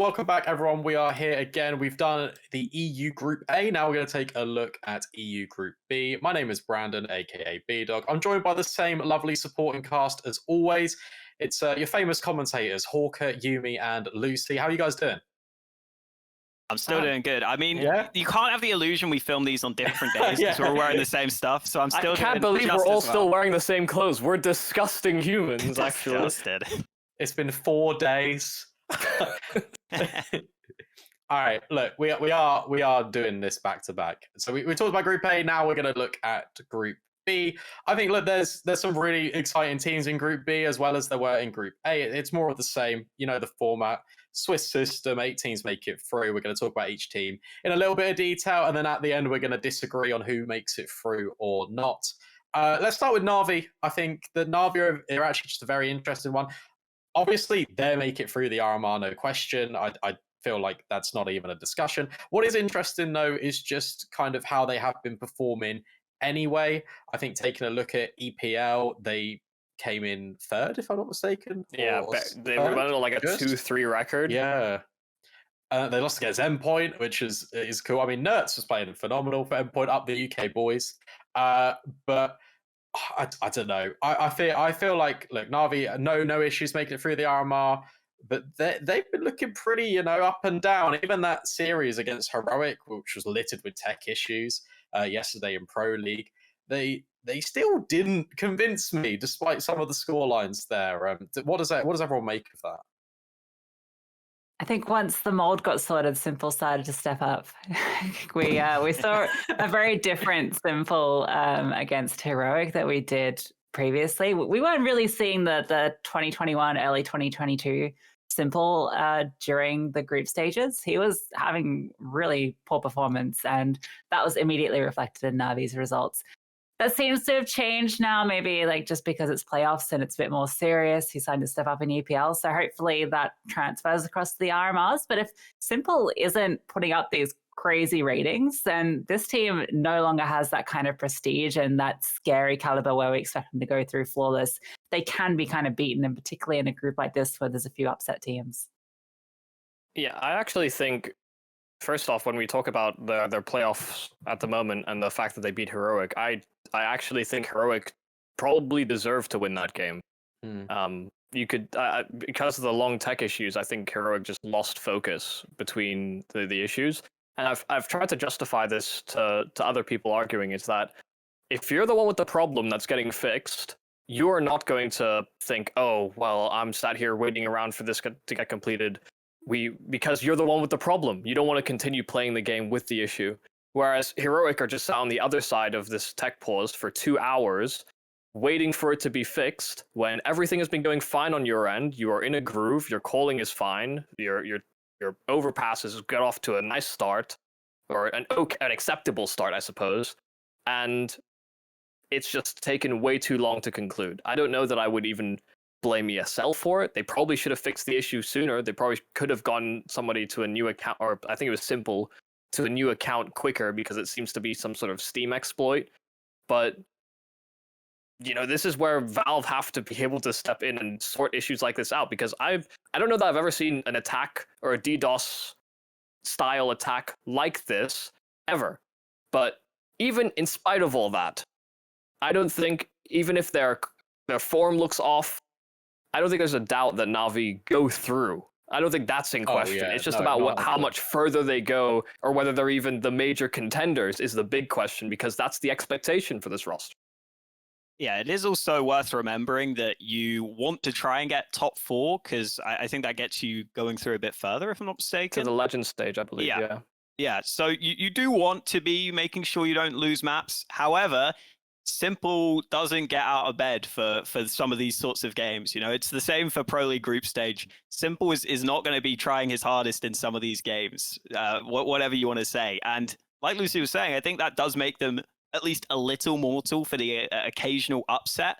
Welcome back, everyone. We are here again. We've done the EU Group A. Now we're going to take a look at EU Group B. My name is Brandon, aka B Dog. I'm joined by the same lovely supporting cast as always. It's your famous commentators, Hawker, Yumi, and Lucy. How are you guys doing? I'm still doing good. I mean, yeah? you can't have the illusion we film these on different days because we're wearing the same stuff. So I'm still. I can't believe we're all still wearing the same clothes. We're disgusting humans, actually. Disgusted. It's been 4 days. All right, look, we are doing this back to back. So we talked about Group A. Now we're going to look at Group B. I think look, there's some really exciting teams in Group B as well as there were in Group A. It's more of the same, you know, the format. Swiss system, 8 teams make it through. We're going to talk about each team in a little bit of detail, and then at the end we're going to disagree on who makes it through or not. Let's start with Na'Vi. I think the Na'Vi are actually just a very interesting one. Obviously, they make it through the RMR, no question. I feel like that's not even a discussion. What is interesting, though, is just kind of how they have been performing anyway. I think taking a look at EPL, they came in third, if I'm not mistaken. Yeah, they were running like a 2-3 record. Yeah. They lost against Endpoint, which is cool. I mean, Nerds was playing phenomenal for Endpoint, up the UK boys. But I don't know. I feel like, look, Na'Vi, no issues making it through the RMR, but they've been looking pretty, you know, up and down. Even that series against Heroic, which was littered with tech issues yesterday in Pro League, they still didn't convince me, despite some of the score lines there. What does everyone make of that? I think once the mold got sorted, Simple started to step up. we saw a very different Simple against Heroic that we did previously. We weren't really seeing the 2021, early 2022 Simple during the group stages. He was having really poor performance, and that was immediately reflected in Na'Vi's results. That seems to have changed now, maybe like just because it's playoffs and it's a bit more serious. He's starting to step up in EPL. So hopefully that transfers across to the RMRs. But if Simple isn't putting up these crazy ratings, then this team no longer has that kind of prestige and that scary caliber where we expect them to go through flawless. They can be kind of beaten, and particularly in a group like this where there's a few upset teams. Yeah, I actually think, first off, when we talk about their playoffs at the moment and the fact that they beat Heroic, I actually think Heroic probably deserved to win that game. You could because of the long tech issues, I think Heroic just lost focus between the issues. And I've tried to justify this to other people arguing is that if you're the one with the problem that's getting fixed, you are not going to think, oh, well, I'm sat here waiting around for this to get completed. Because you're the one with the problem. You don't want to continue playing the game with the issue. Whereas Heroic are just on the other side of this tech pause for 2 hours, waiting for it to be fixed when everything has been going fine on your end. You are in a groove. Your calling is fine. Your overpasses get off to a nice start, or an acceptable start, I suppose. And it's just taken way too long to conclude. I don't know that I would even blame ESL for it. They probably should have fixed the issue sooner. They probably could have gotten somebody to a new account, or I think it was Simple, to a new account quicker, because it seems to be some sort of Steam exploit. But, you know, this is where Valve have to be able to step in and sort issues like this out, because I don't know that I've ever seen an attack or a DDoS style attack like this ever. But even in spite of all that, I don't think, even if their form looks off, I don't think there's a doubt that Na'Vi go through. I don't think that's in question. It's just about how much further they go, or whether they're even the major contenders is the big question, because that's the expectation for this roster. Yeah, it is also worth remembering that you want to try and get top 4, because I think that gets you going through a bit further, if I'm not mistaken. To the legend stage, I believe, Yeah, so you do want to be making sure you don't lose maps. However, Simple doesn't get out of bed for some of these sorts of games. You know, it's the same for Pro League group stage. Simple is not going to be trying his hardest in some of these games, whatever you want to say. And like Lucy was saying, I think that does make them at least a little mortal for the occasional upset.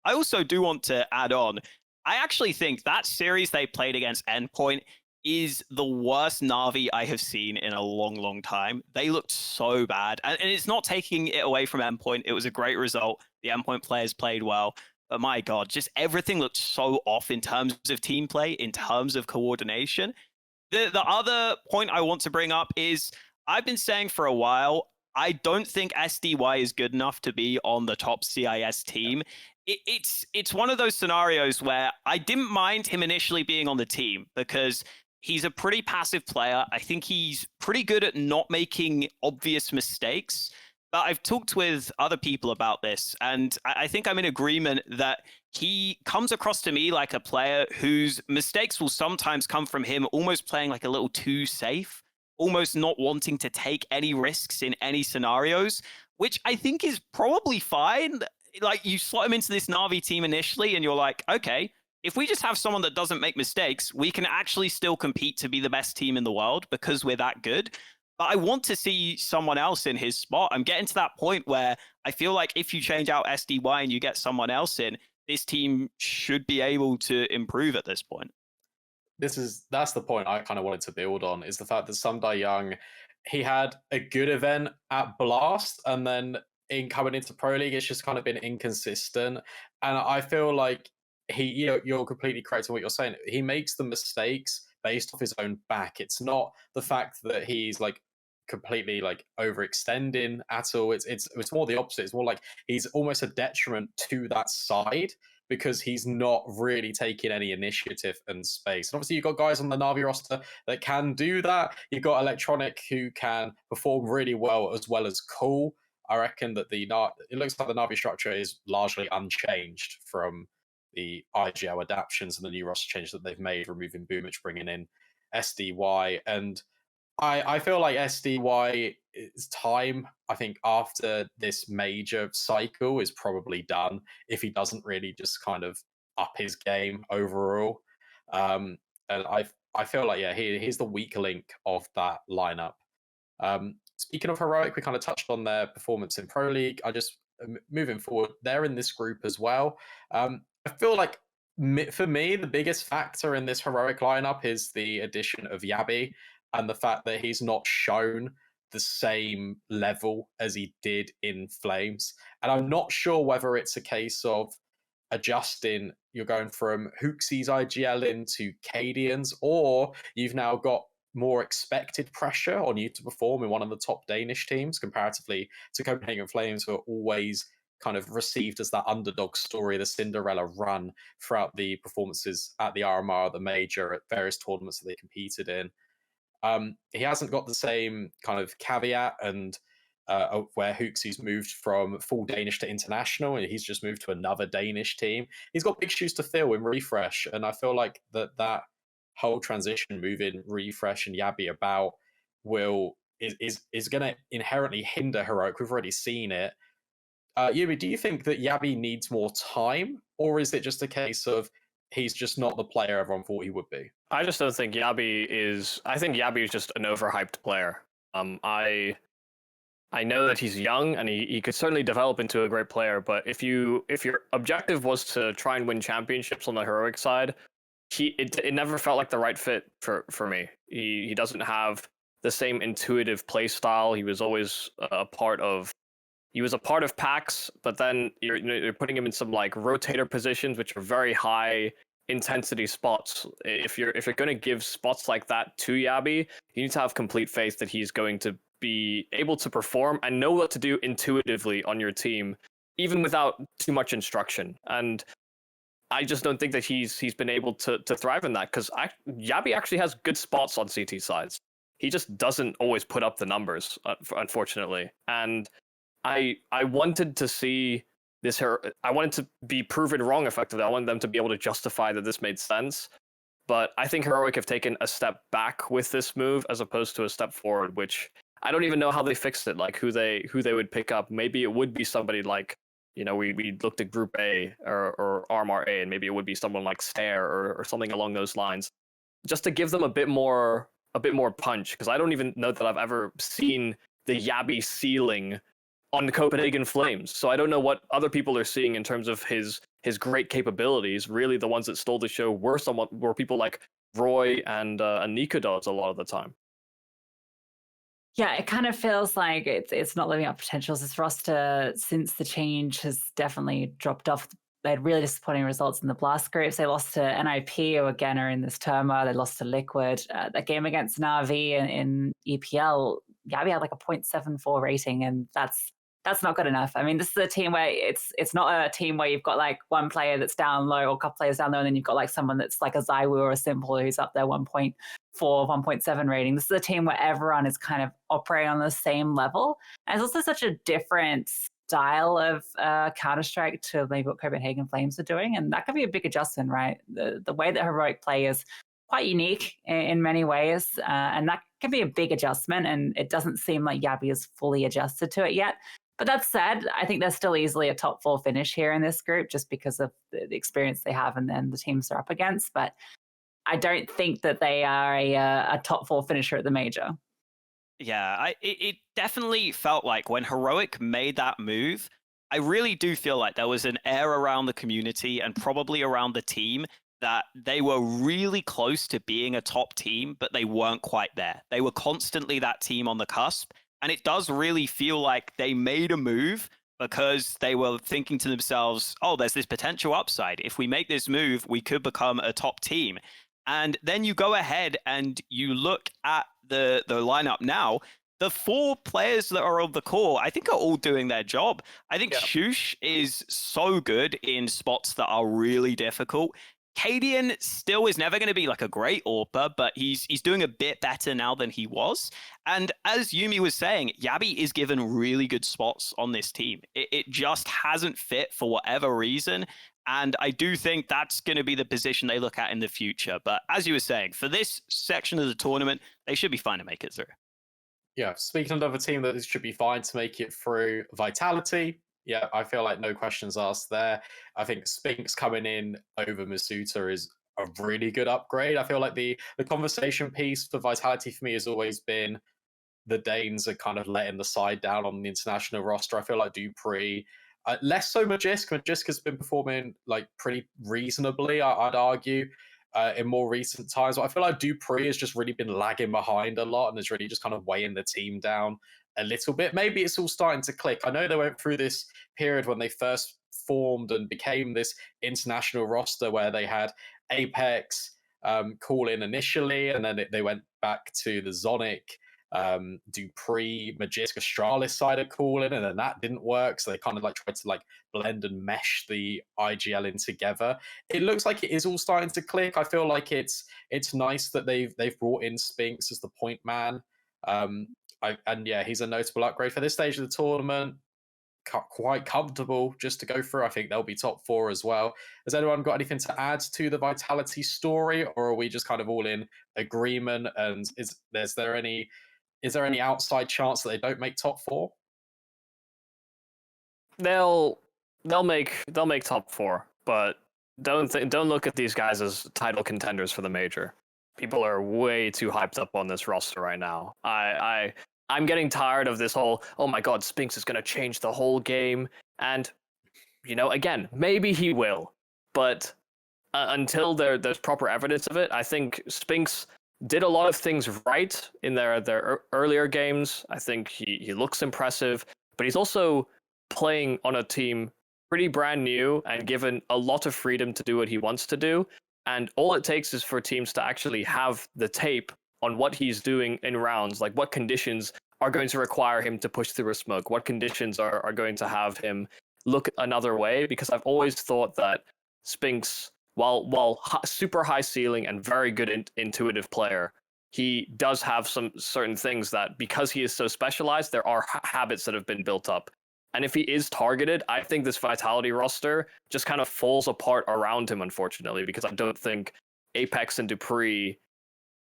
I also do want to add on, I actually think that series they played against Endpoint is the worst Na'Vi I have seen in a long, long time. They looked so bad. And it's not taking it away from Endpoint. It was a great result. The Endpoint players played well. But my God, just everything looked so off in terms of team play, in terms of coordination. The other point I want to bring up is I've been saying for a while, I don't think SDY is good enough to be on the top CIS team. It's one of those scenarios where I didn't mind him initially being on the team because he's a pretty passive player. I think he's pretty good at not making obvious mistakes. But I've talked with other people about this, and I think I'm in agreement that he comes across to me like a player whose mistakes will sometimes come from him almost playing like a little too safe, almost not wanting to take any risks in any scenarios, which I think is probably fine. Like, you slot him into this Na'Vi team initially, and you're like, okay, if we just have someone that doesn't make mistakes, we can actually still compete to be the best team in the world because we're that good. But I want to see someone else in his spot. I'm getting to that point where I feel like if you change out SDY and you get someone else in, this team should be able to improve at this point. That's the point I kind of wanted to build on, is the fact that Sundai Young, he had a good event at Blast, and then in coming into Pro League, it's just kind of been inconsistent. And I feel like you're completely correct in what you're saying. He makes the mistakes based off his own back. It's not the fact that he's like completely like overextending at all. It's more the opposite. It's more like he's almost a detriment to that side because he's not really taking any initiative and space. And obviously, you've got guys on the Na'Vi roster that can do that. You've got Electronic who can perform really well as Cool. I reckon that it looks like the Na'Vi structure is largely unchanged from the IGL adaptations and the new roster changes that they've made, removing Boomich, bringing in SDY. And I feel like SDY's time, I think, after this major cycle is probably done if he doesn't really just kind of up his game overall. And I feel like, he's the weak link of that lineup. Speaking of Heroic, we kind of touched on their performance in Pro League. Moving forward, they're in this group as well. I feel like, for me, the biggest factor in this Heroic lineup is the addition of Yabi and the fact that he's not shown the same level as he did in Flames. And I'm not sure whether it's a case of adjusting, you're going from Hooksie's IGL into Cadian's, or you've now got more expected pressure on you to perform in one of the top Danish teams comparatively to Copenhagen Flames, who are always kind of received as that underdog story, the Cinderella run throughout the performances at the RMR, the Major, at various tournaments that they competed in. He hasn't got the same kind of caveat and where Hooksie's moved from full Danish to international, and he's just moved to another Danish team. He's got big shoes to fill in Refresh, and I feel like that whole transition, moving Refresh and Yabi about, is going to inherently hinder Heroic. We've already seen it. Yumi, do you think that Yabi needs more time, or is it just a case of he's just not the player everyone thought he would be? I just don't think Yabi is. I think Yabi is just an overhyped player. I know that he's young and he could certainly develop into a great player, but if your objective was to try and win championships on the Heroic side, it never felt like the right fit for me. He doesn't have the same intuitive play style. He was always a part of packs, but then you're putting him in some like rotator positions, which are very high intensity spots. If you're going to give spots like that to Yabi, you need to have complete faith that he's going to be able to perform and know what to do intuitively on your team, even without too much instruction. And I just don't think that he's been able to thrive in that, because Yabi actually has good spots on CT sides. He just doesn't always put up the numbers, unfortunately. And I wanted to see this. I wanted to be proven wrong effectively. I wanted them to be able to justify that this made sense. But I think Heroic have taken a step back with this move as opposed to a step forward, which I don't even know how they fixed it. Like who they would pick up. Maybe it would be somebody like, we looked at Group A or RMR A, and maybe it would be someone like Stare or something along those lines, just to give them a bit more punch. Because I don't even know that I've ever seen the Yabi ceiling on the Copenhagen Flames. So I don't know what other people are seeing in terms of his great capabilities. Really, the ones that stole the show were people like Roy and Nikodos a lot of the time. Yeah, it kind of feels like it's not living up to potentials. This roster, since the change, has definitely dropped off they had really disappointing results in the Blast groups. They lost to NIP, who again are in this turmoil. They lost to Liquid. That game against Na'Vi in EPL, Gabby had like a 0.74 rating, and that's not good enough. I mean, this is a team where it's not a team where you've got like one player that's down low or a couple players down low, and then you've got like someone that's like a Zywoo or a Simple who's up there 1.4, 1.7 rating. This is a team where everyone is kind of operating on the same level. And it's also such a different style of Counter-Strike to maybe what Copenhagen Flames are doing. And that could be a big adjustment, right? The way that Heroic play is quite unique in many ways. And that can be a big adjustment. And it doesn't seem like Yabby is fully adjusted to it yet. But that said, I think they're still easily a top 4 finish here in this group just because of the experience they have and then the teams they're up against. But I don't think that they are a top 4 finisher at the major. Yeah, it definitely felt like when Heroic made that move, I really do feel like there was an air around the community and probably around the team that they were really close to being a top team, but they weren't quite there. They were constantly that team on the cusp. And it does really feel like they made a move because they were thinking to themselves, oh, there's this potential upside. If we make this move, we could become a top team. And then you go ahead and you look at the lineup now. The 4 players that are on the core, I think, are all doing their job. I think Shush is so good in spots that are really difficult. Cadian still is never going to be like a great AWPer, but he's doing a bit better now than he was. And as Yumi was saying, Yabby is given really good spots on this team. It just hasn't fit for whatever reason. And I do think that's going to be the position they look at in the future. But as you were saying, for this section of the tournament, they should be fine to make it through. Yeah, speaking of another team that should be fine to make it through, Vitality. Yeah, I feel like no questions asked there. I think Spinks coming in over Masuta is a really good upgrade. I feel like the conversation piece for Vitality for me has always been the Danes are kind of letting the side down on the international roster. I feel like Dupree, less so Magisk. Magisk has been performing like pretty reasonably, I'd argue, in more recent times. But I feel like Dupree has just really been lagging behind a lot and is really just kind of weighing the team down a little bit. Maybe it's all starting to click. I know they went through this period when they first formed and became this international roster where they had Apex call in initially, and then they went back to the Zonic, Dupree, Magisk, Astralis side of call in, and then that didn't work. So they kind of like tried to like blend and mesh the IGL in together. It looks like it is all starting to click. I feel like it's nice that they've brought in Spinks as the point man. And yeah, he's a notable upgrade for this stage of the tournament. Quite comfortable just to go through. I think they'll be top 4 as well. Has anyone got anything to add to the Vitality story, or are we just kind of all in agreement? And is there any outside chance that they don't make top 4? They'll make top 4, but don't look at these guys as title contenders for the major. People are way too hyped up on this roster right now. I'm getting tired of this whole, oh my god, Spinks is going to change the whole game. And, again, maybe he will. But until there's proper evidence of it, I think Spinks did a lot of things right in their earlier games. I think he looks impressive. But he's also playing on a team pretty brand new and given a lot of freedom to do what he wants to do. And all it takes is for teams to actually have the tape on what he's doing in rounds, like what conditions are going to require him to push through a smoke, what conditions are going to have him look another way, because I've always thought that Spinks, while super high ceiling and very good intuitive player, he does have some certain things that, because he is so specialized, there are habits that have been built up. And if he is targeted, I think this Vitality roster just kind of falls apart around him, unfortunately, because I don't think Apex and Dupree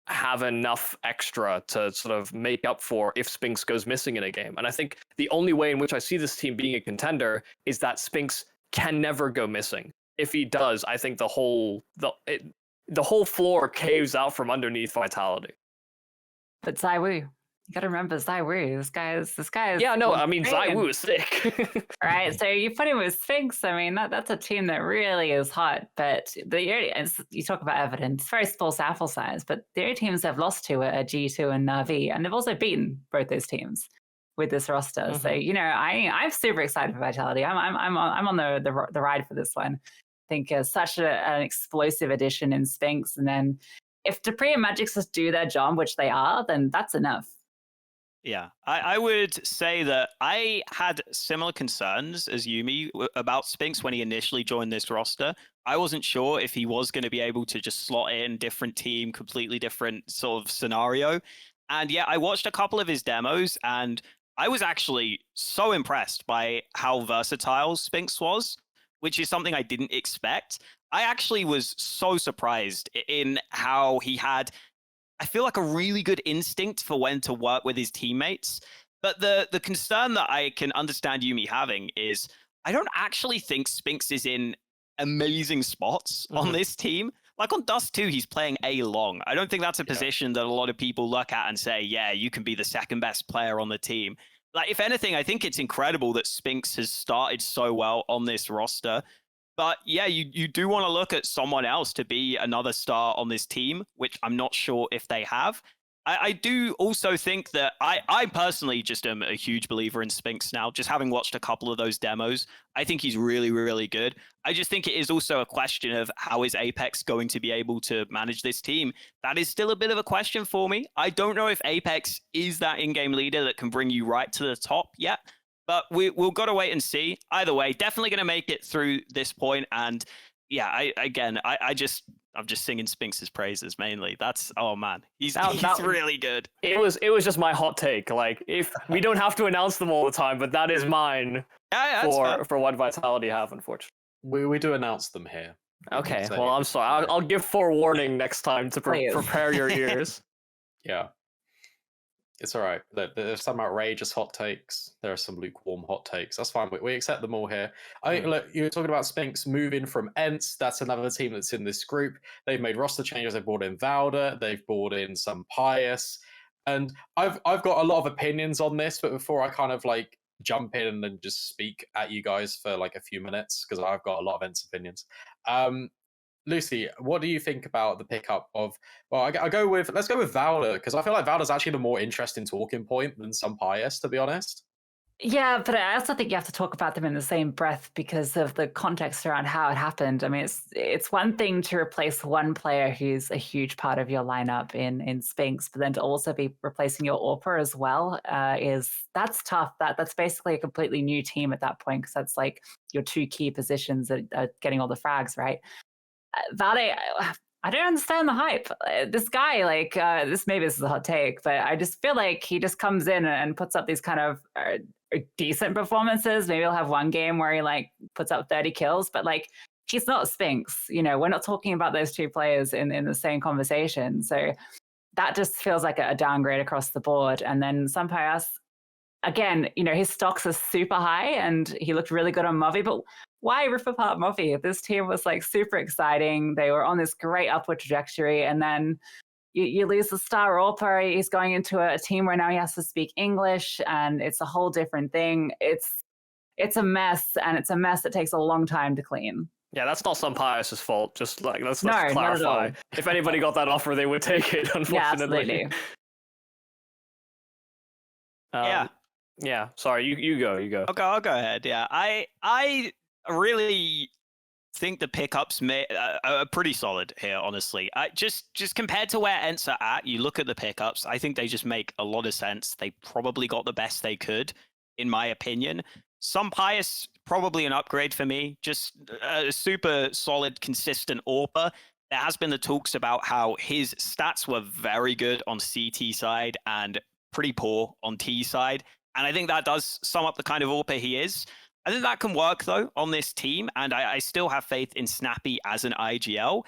have enough extra to sort of make up for if Spinks goes missing in a game. And I think the only way in which I see this team being a contender is that Spinks can never go missing. If he does, I think the whole floor caves out from underneath Vitality. But Zywoo, you gotta remember Zywoo. This guy is. Yeah, no, I mean Zywoo is sick. Right, so you put him with Spinks. I mean, that's a team that really is hot. But you talk about evidence, very small sample size. But the only teams they've lost to are G2 and Na'Vi, and they've also beaten both those teams. with this roster. So I'm super excited for Vitality. I'm on the ride for this one. I think such an explosive addition in Spinks, and then if Dupree and Magic just do their job, which they are, then that's enough. Yeah, I would say that I had similar concerns as Yuumi about Spinks when he initially joined this roster. I wasn't sure if he was going to be able to just slot in, different team, completely different sort of scenario. And yeah, I watched a couple of his demos, and I was actually so impressed by how versatile Spinks was, which is something I didn't expect. I actually was so surprised in how he had, I feel like, a really good instinct for when to work with his teammates. But the concern that I can understand Yuumi having is I don't actually think Spinks is in amazing spots on this team. Like on Dust 2, he's playing A long. I don't think that's a position that a lot of people look at and say, yeah, you can be the second best player on the team. Like, if anything, I think it's incredible that Spinks has started so well on this roster. But yeah, you do want to look at someone else to be another star on this team, which I'm not sure if they have. I do also think that I personally just am a huge believer in Spinks now, just having watched a couple of those demos. I think he's really, really good. I just think it is also a question of how is Apex going to be able to manage this team. That is still a bit of a question for me. I don't know if Apex is that in-game leader that can bring you right to the top yet. But we'll got to wait and see. Either way, definitely going to make it through this point. And yeah, I'm just singing Spinks' praises mainly. That's, oh man, he's really good. It was just my hot take. Like, if we don't have to announce them all the time, but that is mine for what Vitality have, unfortunately. We do announce them here. Okay, well, I'm sorry. I'll give forewarning next time to prepare your ears. Yeah. It's all right. There's some outrageous hot takes. There are some lukewarm hot takes. That's fine. We accept them all here. Look, you were talking about Spinks moving from ENCE. That's another team that's in this group. They've made roster changes. They've brought in Valda. They've brought in some Pious. And I've got a lot of opinions on this, but before I kind of like jump in and just speak at you guys for like a few minutes, because I've got a lot of ENCE opinions. Lucy, what do you think about the pickup of? Well, let's go with Valda, because I feel like Valda's actually the more interesting talking point than some Pious, to be honest. Yeah, but I also think you have to talk about them in the same breath because of the context around how it happened. I mean, it's one thing to replace one player who's a huge part of your lineup in Spinks, but then to also be replacing your AWPer as well that's tough. That's basically a completely new team at that point, because that's like your two key positions that are getting all the frags, right? Valde, I don't understand the hype. This guy, maybe this is a hot take, but I just feel like he just comes in and puts up these kind of decent performances. Maybe he'll have one game where he puts up 30 kills, but he's not Spinks. We're not talking about those two players in the same conversation. So that just feels like a downgrade across the board. And then Sampayas, again, his stocks are super high and he looked really good on Movi, but why rip apart Movi? This team was super exciting. They were on this great upward trajectory, and then you lose the star AWPer. He's going into a team where now he has to speak English, and it's a whole different thing. It's a mess, and it's a mess that takes a long time to clean. Yeah, that's not Sampayas' fault. Just let's clarify. If anybody got that offer, they would take it. Unfortunately. Yeah, Yeah. Sorry, you go. Okay, I'll go ahead. Yeah, I really think the pickups are pretty solid here, honestly. Just compared to where ENCE are at, you look at the pickups, I think they just make a lot of sense. They probably got the best they could, in my opinion. Some Pious, probably an upgrade for me. Just a super solid, consistent AWPer. There has been the talks about how his stats were very good on CT side and pretty poor on T side. And I think that does sum up the kind of AWPer he is. I think that can work, though, on this team, and I still have faith in Snappy as an IGL.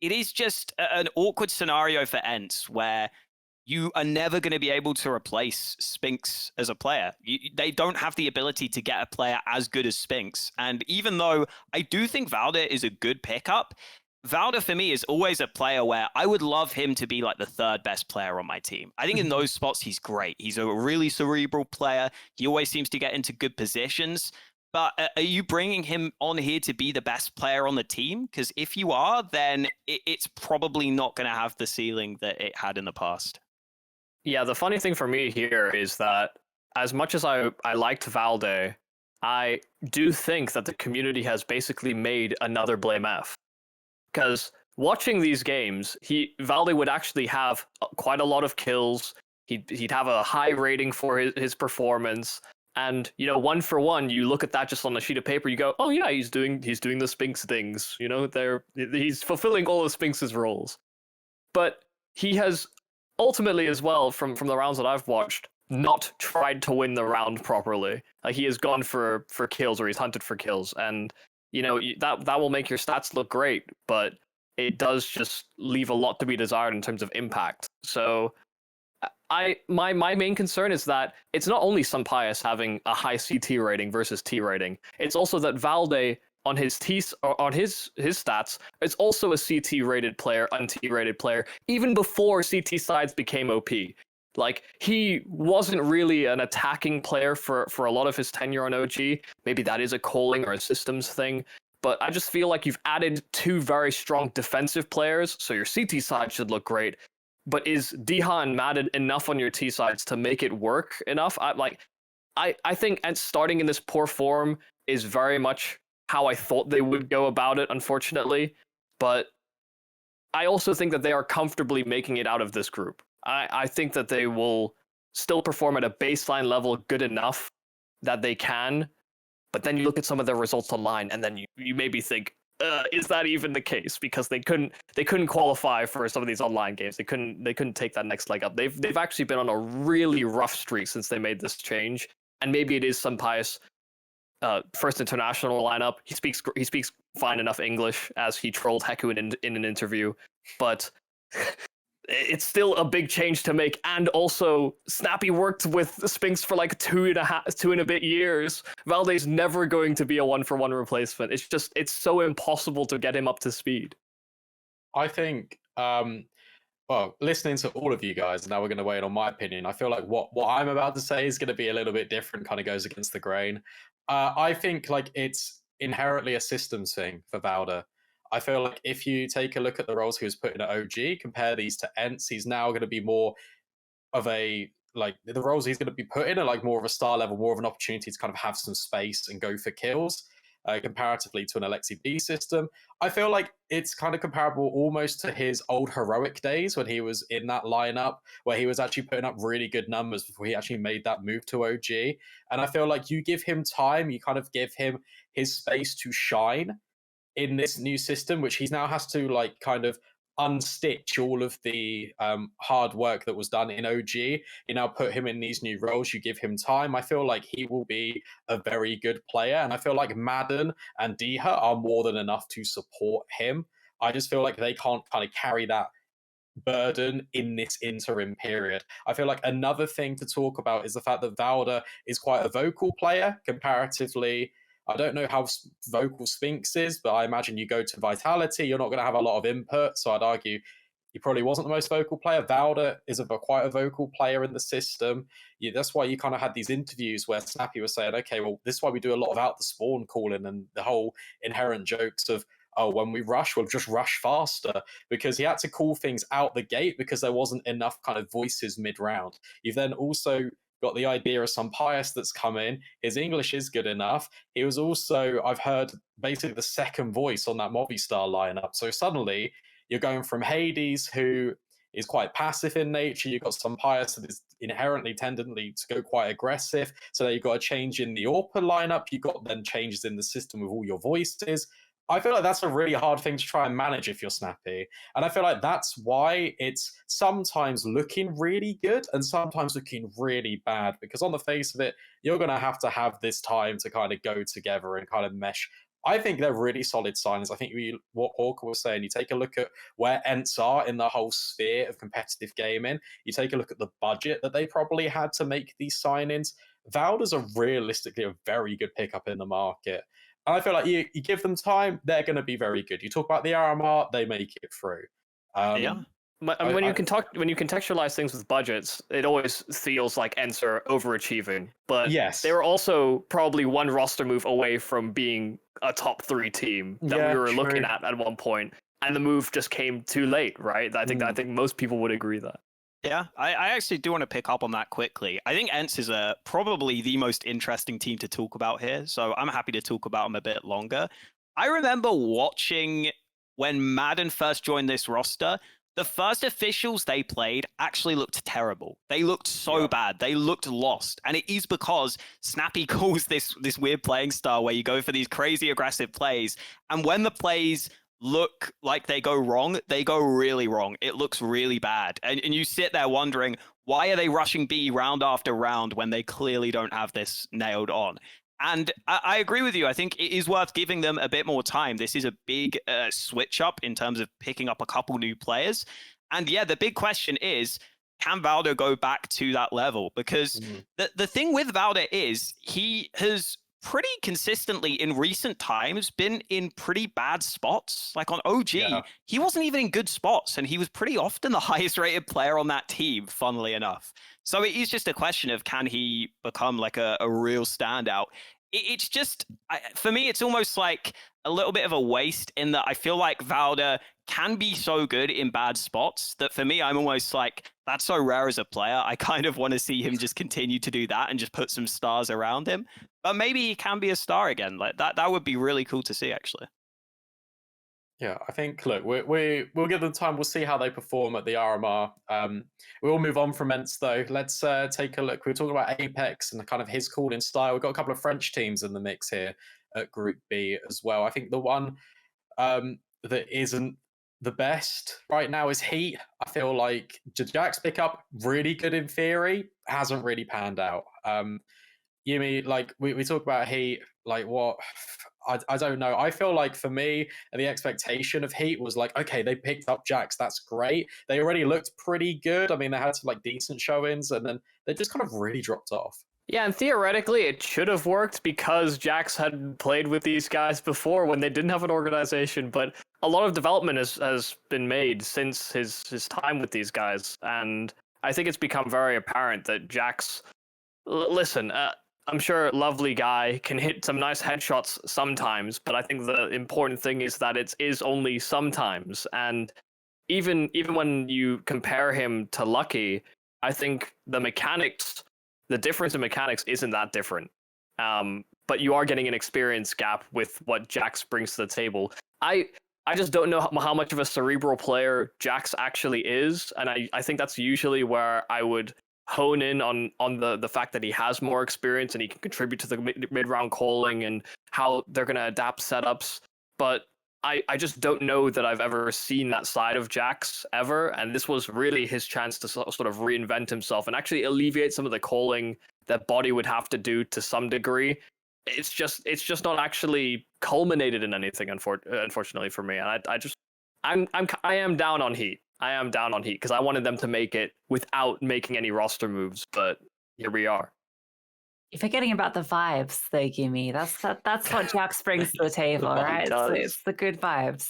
It is just an awkward scenario for ENCE, where you are never going to be able to replace Spinks as a player. They don't have the ability to get a player as good as Spinks. And even though I do think Valda is a good pickup, Valda, for me, is always a player where I would love him to be the third best player on my team. I think in those spots, he's great. He's a really cerebral player. He always seems to get into good positions. But are you bringing him on here to be the best player on the team? Because if you are, then it's probably not going to have the ceiling that it had in the past. Yeah, the funny thing for me here is that as much as I liked Valde, I do think that the community has basically made another Blame F. Because watching these games, Valde would actually have quite a lot of kills. He'd have a high rating for his performance. And, you know, one for one, you look at that just on a sheet of paper, you go, oh yeah, he's doing the Spinx things. You know, he's fulfilling all of Spinx's roles. But he has ultimately as well, from the rounds that I've watched, not tried to win the round properly. Like, he has gone for kills, or he's hunted for kills, and you know that will make your stats look great, but it does just leave a lot to be desired in terms of impact. So my main concern is that it's not only Sunpius having a high CT rating versus T rating, it's also that Valde on his stats is also a CT rated player, un-T rated player, even before CT sides became OP. Like, he wasn't really an attacking player for a lot of his tenure on OG. Maybe that is a calling or a systems thing. But I just feel like you've added two very strong defensive players, so your CT side should look great. But is Diha and Madden enough on your T sides to make it work enough? I think and starting in this poor form is very much how I thought they would go about it, unfortunately. But I also think that they are comfortably making it out of this group. I think that they will still perform at a baseline level good enough that they can. But then you look at some of their results online, and then you maybe think, is that even the case? Because they couldn't qualify for some of these online games. They couldn't take that next leg up. They've actually been on a really rough streak since they made this change. And maybe it is Sunpius' first international lineup. He speaks fine enough English, as he trolled Heku in an interview, but it's still a big change to make. And also, Snappy worked with Spinx for like 2 and a bit years. Valde's never going to be a 1-for-1 replacement. It's so impossible to get him up to speed. I think, well, listening to all of you guys, now we're going to weigh in on my opinion. I feel like what I'm about to say is going to be a little bit different, kind of goes against the grain. I think like it's inherently a systems thing for Valde. I feel like if you take a look at the roles he was put in at OG, compare these to Ents, he's now going to be more of a, like, the roles he's going to be put in are like more of a star level, more of an opportunity to kind of have some space and go for kills, comparatively to an Alexi B system. I feel like it's kind of comparable almost to his old heroic days when he was in that lineup, where he was actually putting up really good numbers before he actually made that move to OG. And I feel like you give him time, you kind of give him his space to shine in this new system, which he now has to like kind of unstitch all of the hard work that was done in OG. You now put him in these new roles, you give him time. I feel like he will be a very good player, and I feel like Madden and Diha are more than enough to support him. I just feel like they can't kind of carry that burden in this interim period. I feel like another thing to talk about is the fact that Valde is quite a vocal player comparatively. I don't know how vocal Spinx is, but I imagine you go to Vitality, you're not going to have a lot of input. So I'd argue he probably wasn't the most vocal player. Valde is quite a vocal player in the system. That's why you kind of had these interviews where Snappy was saying, okay, well, this is why we do a lot of out the spawn calling and the whole inherent jokes of, oh, when we rush, we'll just rush faster, because he had to call things out the gate because there wasn't enough kind of voices mid-round. You've then also got the idea of Sunpius that's come in. His English is good enough. He was also, I've heard, basically the second voice on that Movistar lineup. So suddenly you're going from Hades, who is quite passive in nature. You've got Sunpius that is inherently tendently to go quite aggressive. So there you've got a change in the AWPer lineup. You've got then changes in the system with all your voices. I feel like that's a really hard thing to try and manage if you're Snappy. And I feel like that's why it's sometimes looking really good and sometimes looking really bad, because on the face of it, you're going to have this time to kind of go together and kind of mesh. I think they're really solid signings. I think what Hawker was saying, you take a look at where Ents are in the whole sphere of competitive gaming, you take a look at the budget that they probably had to make these signings. Valde's are realistically a very good pickup in the market. And I feel like you give them time, they're going to be very good. You talk about the RMR, they make it through. Yeah. But when you contextualize things with budgets, it always feels like Ents are overachieving. But yes, they were also probably one roster move away from being a top 3 team that we were looking at one point, and the move just came too late, right? I think most people would agree that. Yeah, I actually do want to pick up on that quickly. I think ENCE is probably the most interesting team to talk about here, so I'm happy to talk about them a bit longer. I remember watching when Madden first joined this roster, the first officials they played actually looked terrible. They looked so bad. They looked lost. And it is because Snappy calls this weird playing style where you go for these crazy aggressive plays. And when the plays look like they go wrong, they go really wrong. It looks really bad. And you sit there wondering, why are they rushing B round after round when they clearly don't have this nailed on? And I agree with you. I think it is worth giving them a bit more time. This is a big switch up in terms of picking up a couple new players. And yeah, the big question is, can Valder go back to that level? Because the thing with Valder is he has pretty consistently in recent times been in pretty bad spots. Like on OG, he wasn't even in good spots, and he was pretty often the highest rated player on that team, funnily enough. So it is just a question of, can he become like a real standout? It's just, for me, it's almost like a little bit of a waste in that I feel like Valder can be so good in bad spots that for me, I'm almost like, that's so rare as a player. I kind of want to see him just continue to do that and just put some stars around him. But maybe he can be a star again. Like that would be really cool to see, actually. Yeah, I think, look, we'll give them time. We'll see how they perform at the RMR. We'll move on from ENCE, though. Let's take a look. We were talking about Apex and kind of his calling style. We've got a couple of French teams in the mix here at Group B as well. I think the one that isn't the best right now is Heat. I feel like Jack's pickup, really good in theory, hasn't really panned out. Yumi, like we talk about Heat, like what... I don't know. I feel like for me, the expectation of Heat was like, okay, they picked up Jax. That's great. They already looked pretty good. I mean, they had some like decent showings, and then they just kind of really dropped off. Yeah, and theoretically, it should have worked because Jax had played with these guys before when they didn't have an organization. But a lot of development has been made since his time with these guys, and I think it's become very apparent that Jax. Listen. I'm sure lovely guy can hit some nice headshots sometimes, but I think the important thing is that it is only sometimes. And even when you compare him to Lucky, I think the difference in mechanics isn't that different. But you are getting an experience gap with what Jax brings to the table. I just don't know how much of a cerebral player Jax actually is, and I think that's usually where I would hone in on the fact that he has more experience and he can contribute to the mid-round calling and how they're going to adapt setups. But I just don't know that I've ever seen that side of Jax ever, and this was really his chance to sort of reinvent himself and actually alleviate some of the calling that Body would have to do to some degree. It's just not actually culminated in anything, unfortunately for me. And I am down on Heat. I am down on Heat because I wanted them to make it without making any roster moves, but here we are. You're forgetting about the vibes, though, Gimme. That's what Jax brings to the table, right? It's the good vibes.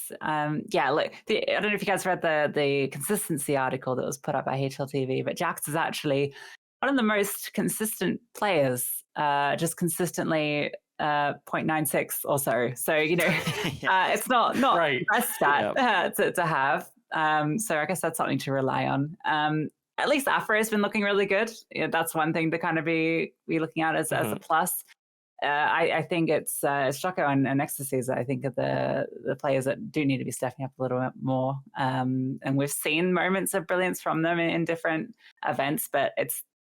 Yeah, look, I don't know if you guys read the consistency article that was put up by HLTV, but Jax is actually one of the most consistent players, just consistently 0.96 or so. So, you know, it's not right. a best stat to have. So I guess that's something to rely on. At least Afro has been looking really good. Yeah, that's one thing to kind of be looking at as a plus. I think it's Shoko and Ecstasies, I think, are the players that do need to be stepping up a little bit more. And we've seen moments of brilliance from them in different events, but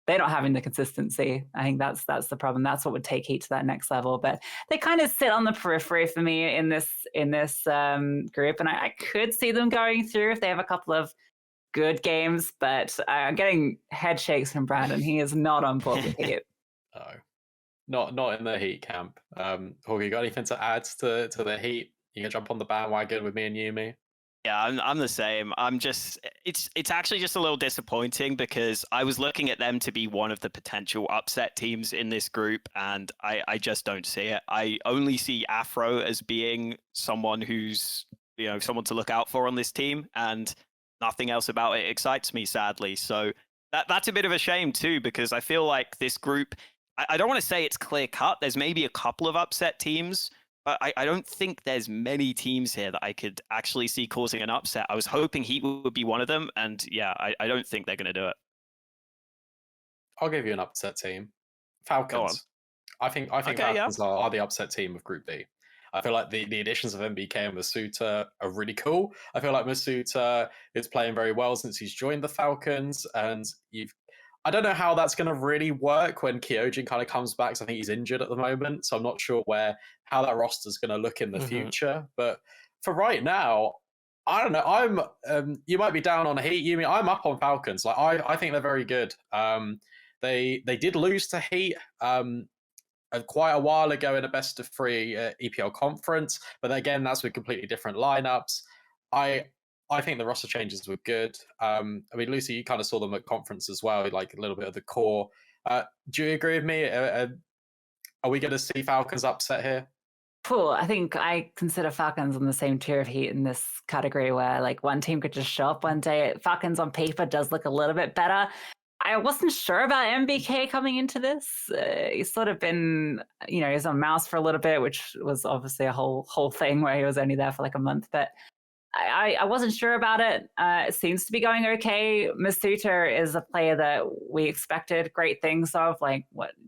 they're not having the consistency. I think that's the problem. That's what would take Heat to that next level. But they kind of sit on the periphery for me in this group, and I could see them going through if they have a couple of good games. But I'm getting head shakes from Brandon. He is not on board with Heat. No, not in the Heat camp. Jorge, you got anything to add to the Heat? You can jump on the bandwagon with me and Yumi. Yeah, I'm the same. I'm just, it's actually just a little disappointing because I was looking at them to be one of the potential upset teams in this group, and I just don't see it. I only see Afro as being someone who's, someone to look out for on this team, and nothing else about it excites me, sadly. So that's a bit of a shame too, because I feel like this group, I don't want to say it's clear cut. There's maybe a couple of upset teams, But I don't think there's many teams here that I could actually see causing an upset. I was hoping Heat would be one of them, and yeah, I don't think they're going to do it. I'll give you an upset team. Go on. Falcons. I think Okay, yeah. Falcons are the upset team of Group B. I feel like the additions of MBK and Masuta are really cool. I feel like Masuta is playing very well since he's joined the Falcons, and I don't know how that's going to really work when Kyojin kind of comes back. So I think he's injured at the moment, so I'm not sure how that roster is going to look in the future. But for right now, I don't know. You might be down on Heat. I'm up on Falcons. Like I think they're very good. They did lose to Heat quite a while ago in a best of 3 EPL conference, but again, that's with completely different lineups. I think the roster changes were good. I mean, Lucy, you kind of saw them at conference as well, like a little bit of the core. Do you agree with me? Are we going to see Falcons upset here? Cool. I think I consider Falcons on the same tier of Heat in this category where like one team could just show up one day. Falcons on paper does look a little bit better. I wasn't sure about MBK coming into this. He's sort of been, he was on Mouse for a little bit, which was obviously a whole thing where he was only there for like a month. But I wasn't sure about it. It seems to be going okay. Masuta is a player that we expected great things of, like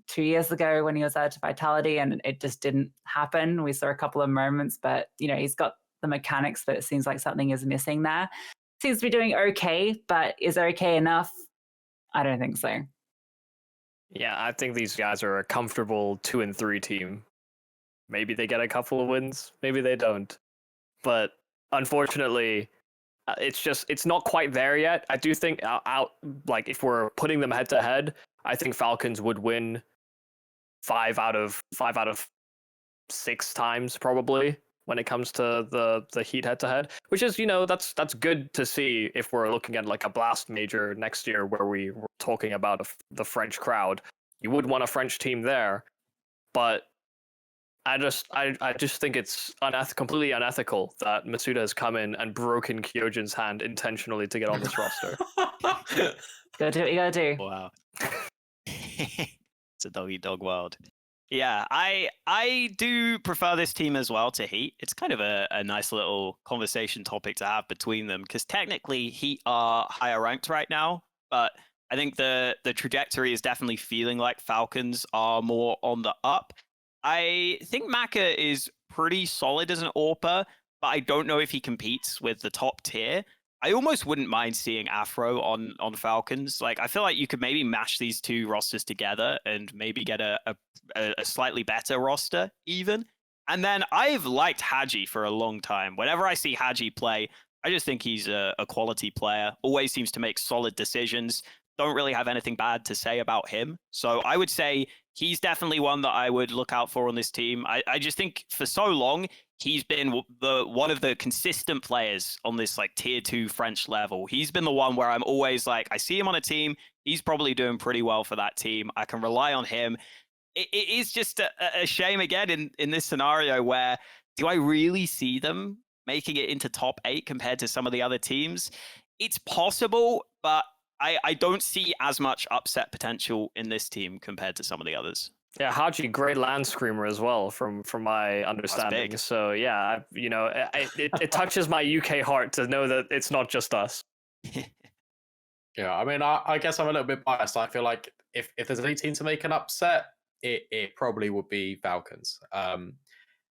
2 years ago when he was out to Vitality, and it just didn't happen. We saw a couple of moments, but he's got the mechanics, but it seems like something is missing there. Seems to be doing okay, but is okay enough? I don't think so. Yeah, I think these guys are a comfortable 2-3 team. Maybe they get a couple of wins, maybe they don't. But unfortunately, it's not quite there yet. I do think like if we're putting them head to head, I think Falcons would win 5 out of 6 times probably when it comes to the Heat head to head, which is that's good to see if we're looking at like a Blast Major next year where we were talking about the French crowd. You would want a French team there, but I just think it's completely unethical that Masuda has come in and broken Kyojin's hand intentionally to get on this roster. Gotta do what you gotta do. Wow. It's a dog world. Yeah, I do prefer this team as well to Heat. It's kind of a nice little conversation topic to have between them, because technically Heat are higher ranked right now, but I think the trajectory is definitely feeling like Falcons are more on the up. I think Maka is pretty solid as an AWPer, but I don't know if he competes with the top tier. I almost wouldn't mind seeing Afro on Falcons. Like, I feel like you could maybe mash these two rosters together and maybe get a slightly better roster even. And then I've liked Haji for a long time. Whenever I see Haji play, I just think he's a quality player. Always seems to make solid decisions. Don't really have anything bad to say about him. So I would say he's definitely one that I would look out for on this team. I just think for so long, he's been one of the consistent players on this like tier 2 French level. He's been the one where I'm always like, I see him on a team. He's probably doing pretty well for that team. I can rely on him. It is just a shame again in this scenario where do I really see them making it into top 8 compared to some of the other teams? It's possible, but I don't see as much upset potential in this team compared to some of the others. Yeah, Haji, great land screamer as well, from my understanding. So yeah, it touches my UK heart to know that it's not just us. Yeah, I mean, I guess I'm a little bit biased. I feel like if there's any team to make an upset, it probably would be Falcons.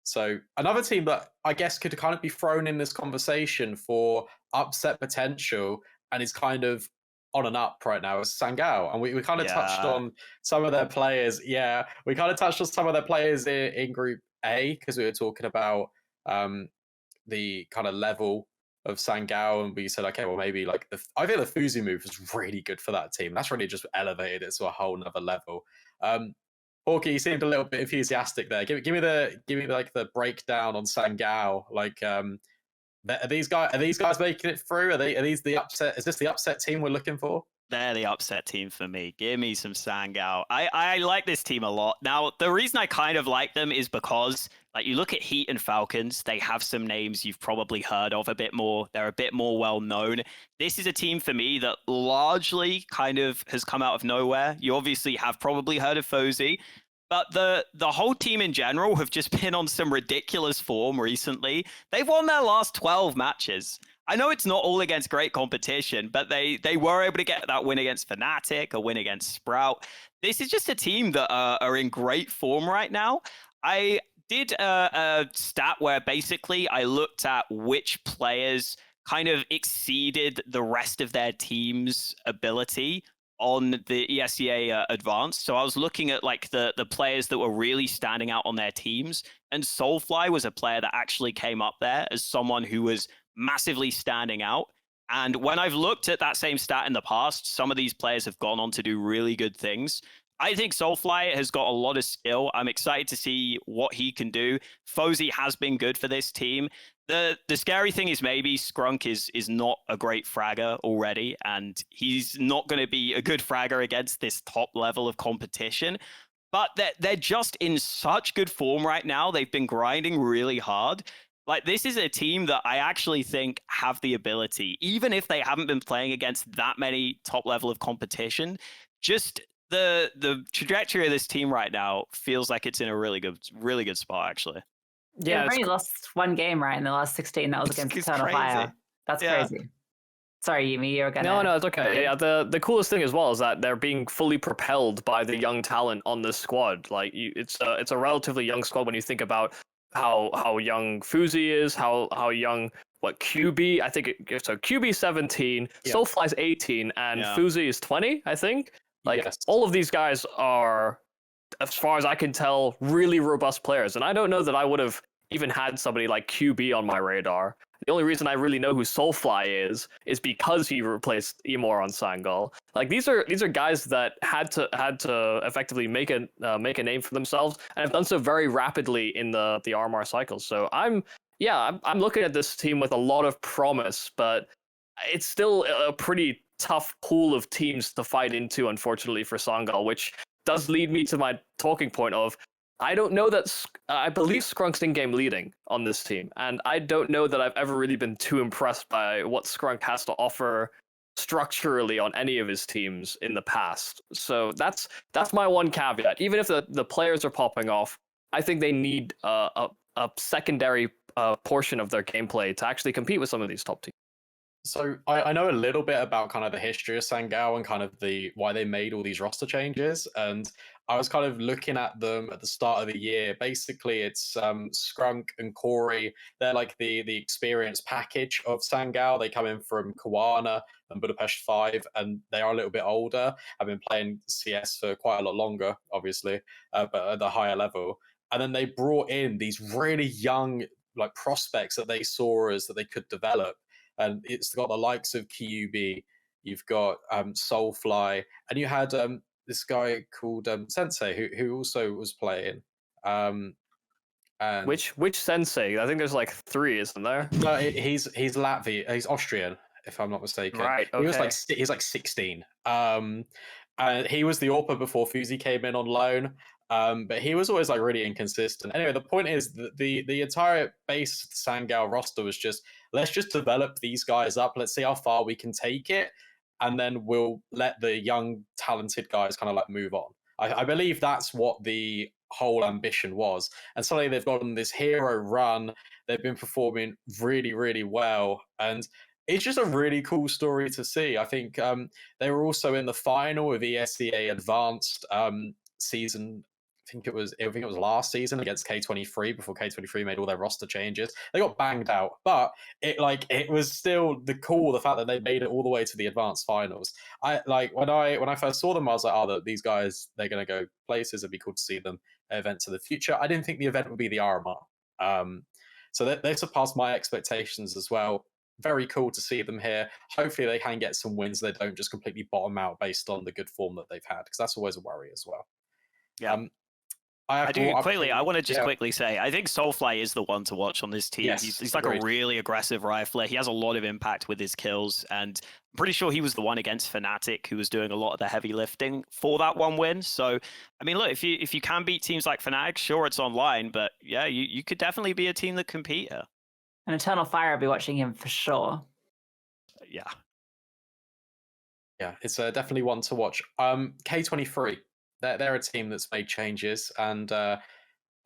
So another team that I guess could kind of be thrown in this conversation for upset potential and is kind of on and up right now is Sangao. And we kind of touched on some of their players. Yeah, we kind of touched on some of their players in Group A because we were talking about the kind of level of Sangao, and we said, okay, well, maybe like I think the Fuzi move was really good for that team. That's really just elevated it to a whole nother level. Hawkey, you seemed a little bit enthusiastic there. Give me like the breakdown on Sangao. Like, are these guys making it through? Are these the upset? Is this the upset team we're looking for? They're the upset team for me. Give me some Sangao. I like this team a lot. Now, the reason I kind of like them is because, like, you look at Heat and Falcons, they have some names you've probably heard of a bit more. They're a bit more well known. This is a team for me that largely kind of has come out of nowhere. You obviously have probably heard of Fozy, But the whole team in general have just been on some ridiculous form recently. They've won their last 12 matches. I know it's not all against great competition, but they were able to get that win against Fnatic, a win against Sprout. This is just a team that are in great form right now. I did a stat where basically I looked at which players kind of exceeded the rest of their team's ability on the ESEA Advanced. So I was looking at like the players that were really standing out on their teams, and Soulfly was a player that actually came up there as someone who was massively standing out. And when I've looked at that same stat in the past, some of these players have gone on to do really good things. I think Soulfly has got a lot of skill. I'm excited to see what he can do. Fozy has been good for this team. The scary thing is maybe Scrunk is not a great fragger already, and he's not going to be a good fragger against this top level of competition. But they're just in such good form right now. They've been grinding really hard. Like, this is a team that I actually think have the ability, even if they haven't been playing against that many top level of competition, just the trajectory of this team right now feels like it's in a really good spot, actually. Yeah, they've only lost one game, right, in the last 16. That was against Eternal Fire. That's crazy. Sorry, Yumi, you're gonna... No, it's okay. Yeah, the coolest thing as well is that they're being fully propelled by the young talent on this squad. Like, it's a relatively young squad when you think about how young Fuzi is, how young QB, I think so QB 17, yeah. Soulfly's 18, and Fuzi is 20, I think. Like, all of these guys are, as far as I can tell, really robust players. And I don't know that I would have even had somebody like QB on my radar. The only reason I really know who Soulfly is because he replaced Emor on Sangal. Like, these are guys that had to effectively make a name for themselves, and have done so very rapidly in the RMR cycles. So I'm looking at this team with a lot of promise, but it's still a pretty tough pool of teams to fight into, unfortunately, for Sangal, which does lead me to my talking point of, I don't know that I believe Skrunk's in-game leading on this team, and I don't know that I've ever really been too impressed by what Skrunk has to offer structurally on any of his teams in the past. So that's my one caveat. Even if the players are popping off, I think they need a secondary portion of their gameplay to actually compete with some of these top teams. So I know a little bit about kind of the history of Sangal and kind of why they made all these roster changes, and I was kind of looking at them at the start of the year. Basically, it's Skrunk and Corey. They're like the experience package of Sangal. They come in from Kawana and Budapest 5, and they are a little bit older. I've been playing CS for quite a lot longer, obviously, but at the higher level. And then they brought in these really young like prospects that they saw as that they could develop. And it's got the likes of QB, you've got Soulfly, and you had this guy called Sensei who also was playing. And which Sensei? I think there's like 3, isn't there? No, he's Latvian. He's Austrian, if I'm not mistaken. Right. Okay. He's like 16. And he was the AWPer before Fuzi came in on loan. But he was always like really inconsistent. Anyway, the point is that the entire base Sangal roster was just, let's just develop these guys up. Let's see how far we can take it. And then we'll let the young, talented guys kind of like move on. I believe that's what the whole ambition was. And suddenly they've gotten this hero run. They've been performing really, really well. And it's just a really cool story to see. I think they were also in the final of ESEA Advanced season. I think it was last season against K23 before K23 made all their roster changes. They got banged out, but it was still the fact that they made it all the way to the advanced finals. I like when I first saw them, I was like, oh, these guys, they're gonna go places. It'd be cool to see them at events of the future. I didn't think the event would be the RMR. So they surpassed my expectations as well. Very cool to see them here. Hopefully they can get some wins. They don't just completely bottom out based on the good form that they've had, because that's always a worry as well. Yeah. I want to just quickly say, I think Soulfly is the one to watch on this team. Yes, he's like a really aggressive rifler. He has a lot of impact with his kills, and I'm pretty sure he was the one against Fnatic who was doing a lot of the heavy lifting for that one win. So, I mean, look, if you can beat teams like Fnatic, sure, it's online, but yeah, you could definitely be a team that compete here. And Eternal Fire, I'll be watching him for sure. Yeah, it's definitely one to watch. K23. they're a team that's made changes, and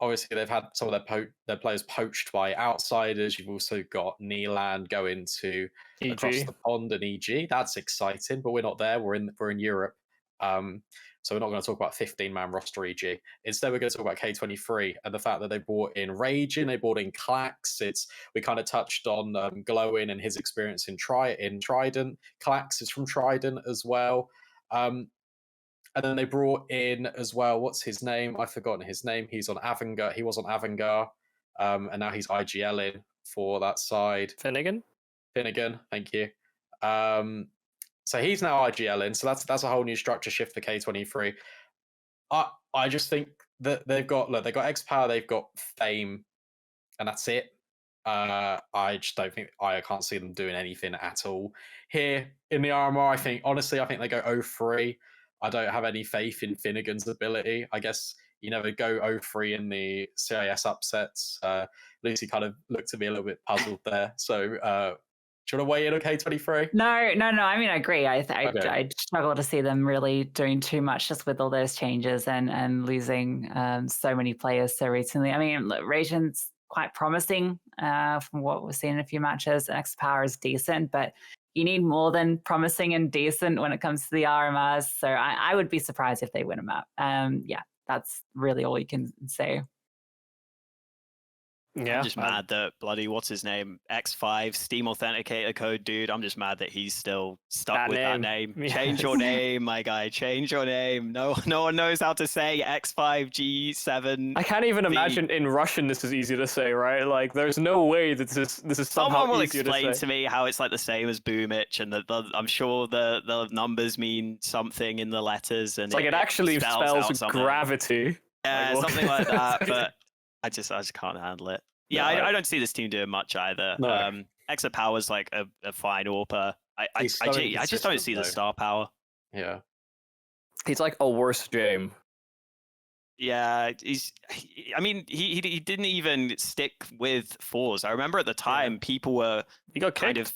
obviously they've had some of their players poached by outsiders. You've also got Neeland going to across EG. the pond and EG. That's exciting, but we're not there. We're in Europe. So we're not going to talk about 15-man roster EG. Instead, we're going to talk about K23 and the fact that they brought in Raging, they brought in Clax. We kind of touched on Glowin and his experience in Trident. Clax is from Trident as well. And then they brought in as well, what's his name? I've forgotten his name. He's on Avangar. He was on Avangar. And now he's IGLing for that side. Finnegan, thank you. So he's now IGLing. So that's a whole new structure shift for K23. I just think that they've got X-Power, they've got Fame, and that's it. I just don't think I can't see them doing anything at all here in the RMR. I think they go 0-3. I don't have any faith in Finnegan's ability. I guess you never go 0-3 in the CIS upsets. Lucy kind of looked at me a little bit puzzled there. So, do you want to weigh in on K23? No. I mean, I agree. I struggle to see them really doing too much just with all those changes and losing so many players so recently. I mean, Radiant's quite promising from what we've seen in a few matches. X-Power is decent, but you need more than promising and decent when it comes to the RMRs. So I would be surprised if they win a map. Yeah, that's really all you can say. Yeah, I'm just mad that bloody what's his name, X5 Steam Authenticator code dude. I'm just mad that he's still stuck with that name. Yes. Change your name, my guy. Change your name. No one knows how to say X5G7. I can't even imagine in Russian this is easy to say, right? Like, there's no way that this is somehow Someone will easier to explain say. to me how it's like the same as Boomich, and I'm sure the numbers mean something in the letters, and It's like it actually spells gravity. Yeah, Like, something like that. But I just can't handle it. Yeah, No, I don't see this team doing much either. No. Extra Power's like a fine AWPer. I just don't see the star power. Yeah. He's like a worse James. Yeah, I mean, he didn't even stick with fours. I remember at the time people were He got kind kicked.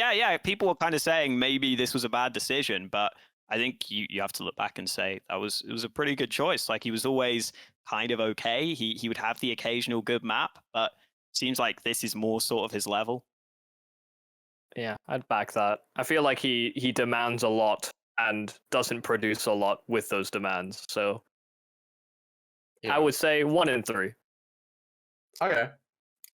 of people were kind of saying maybe this was a bad decision, but I think you have to look back and say it was a pretty good choice. Like, he was always kind of okay. He would have the occasional good map, but seems like this is more sort of his level. Yeah, I'd back that. I feel like he demands a lot and doesn't produce a lot with those demands. So Yeah. I would say 1 in 3. Okay.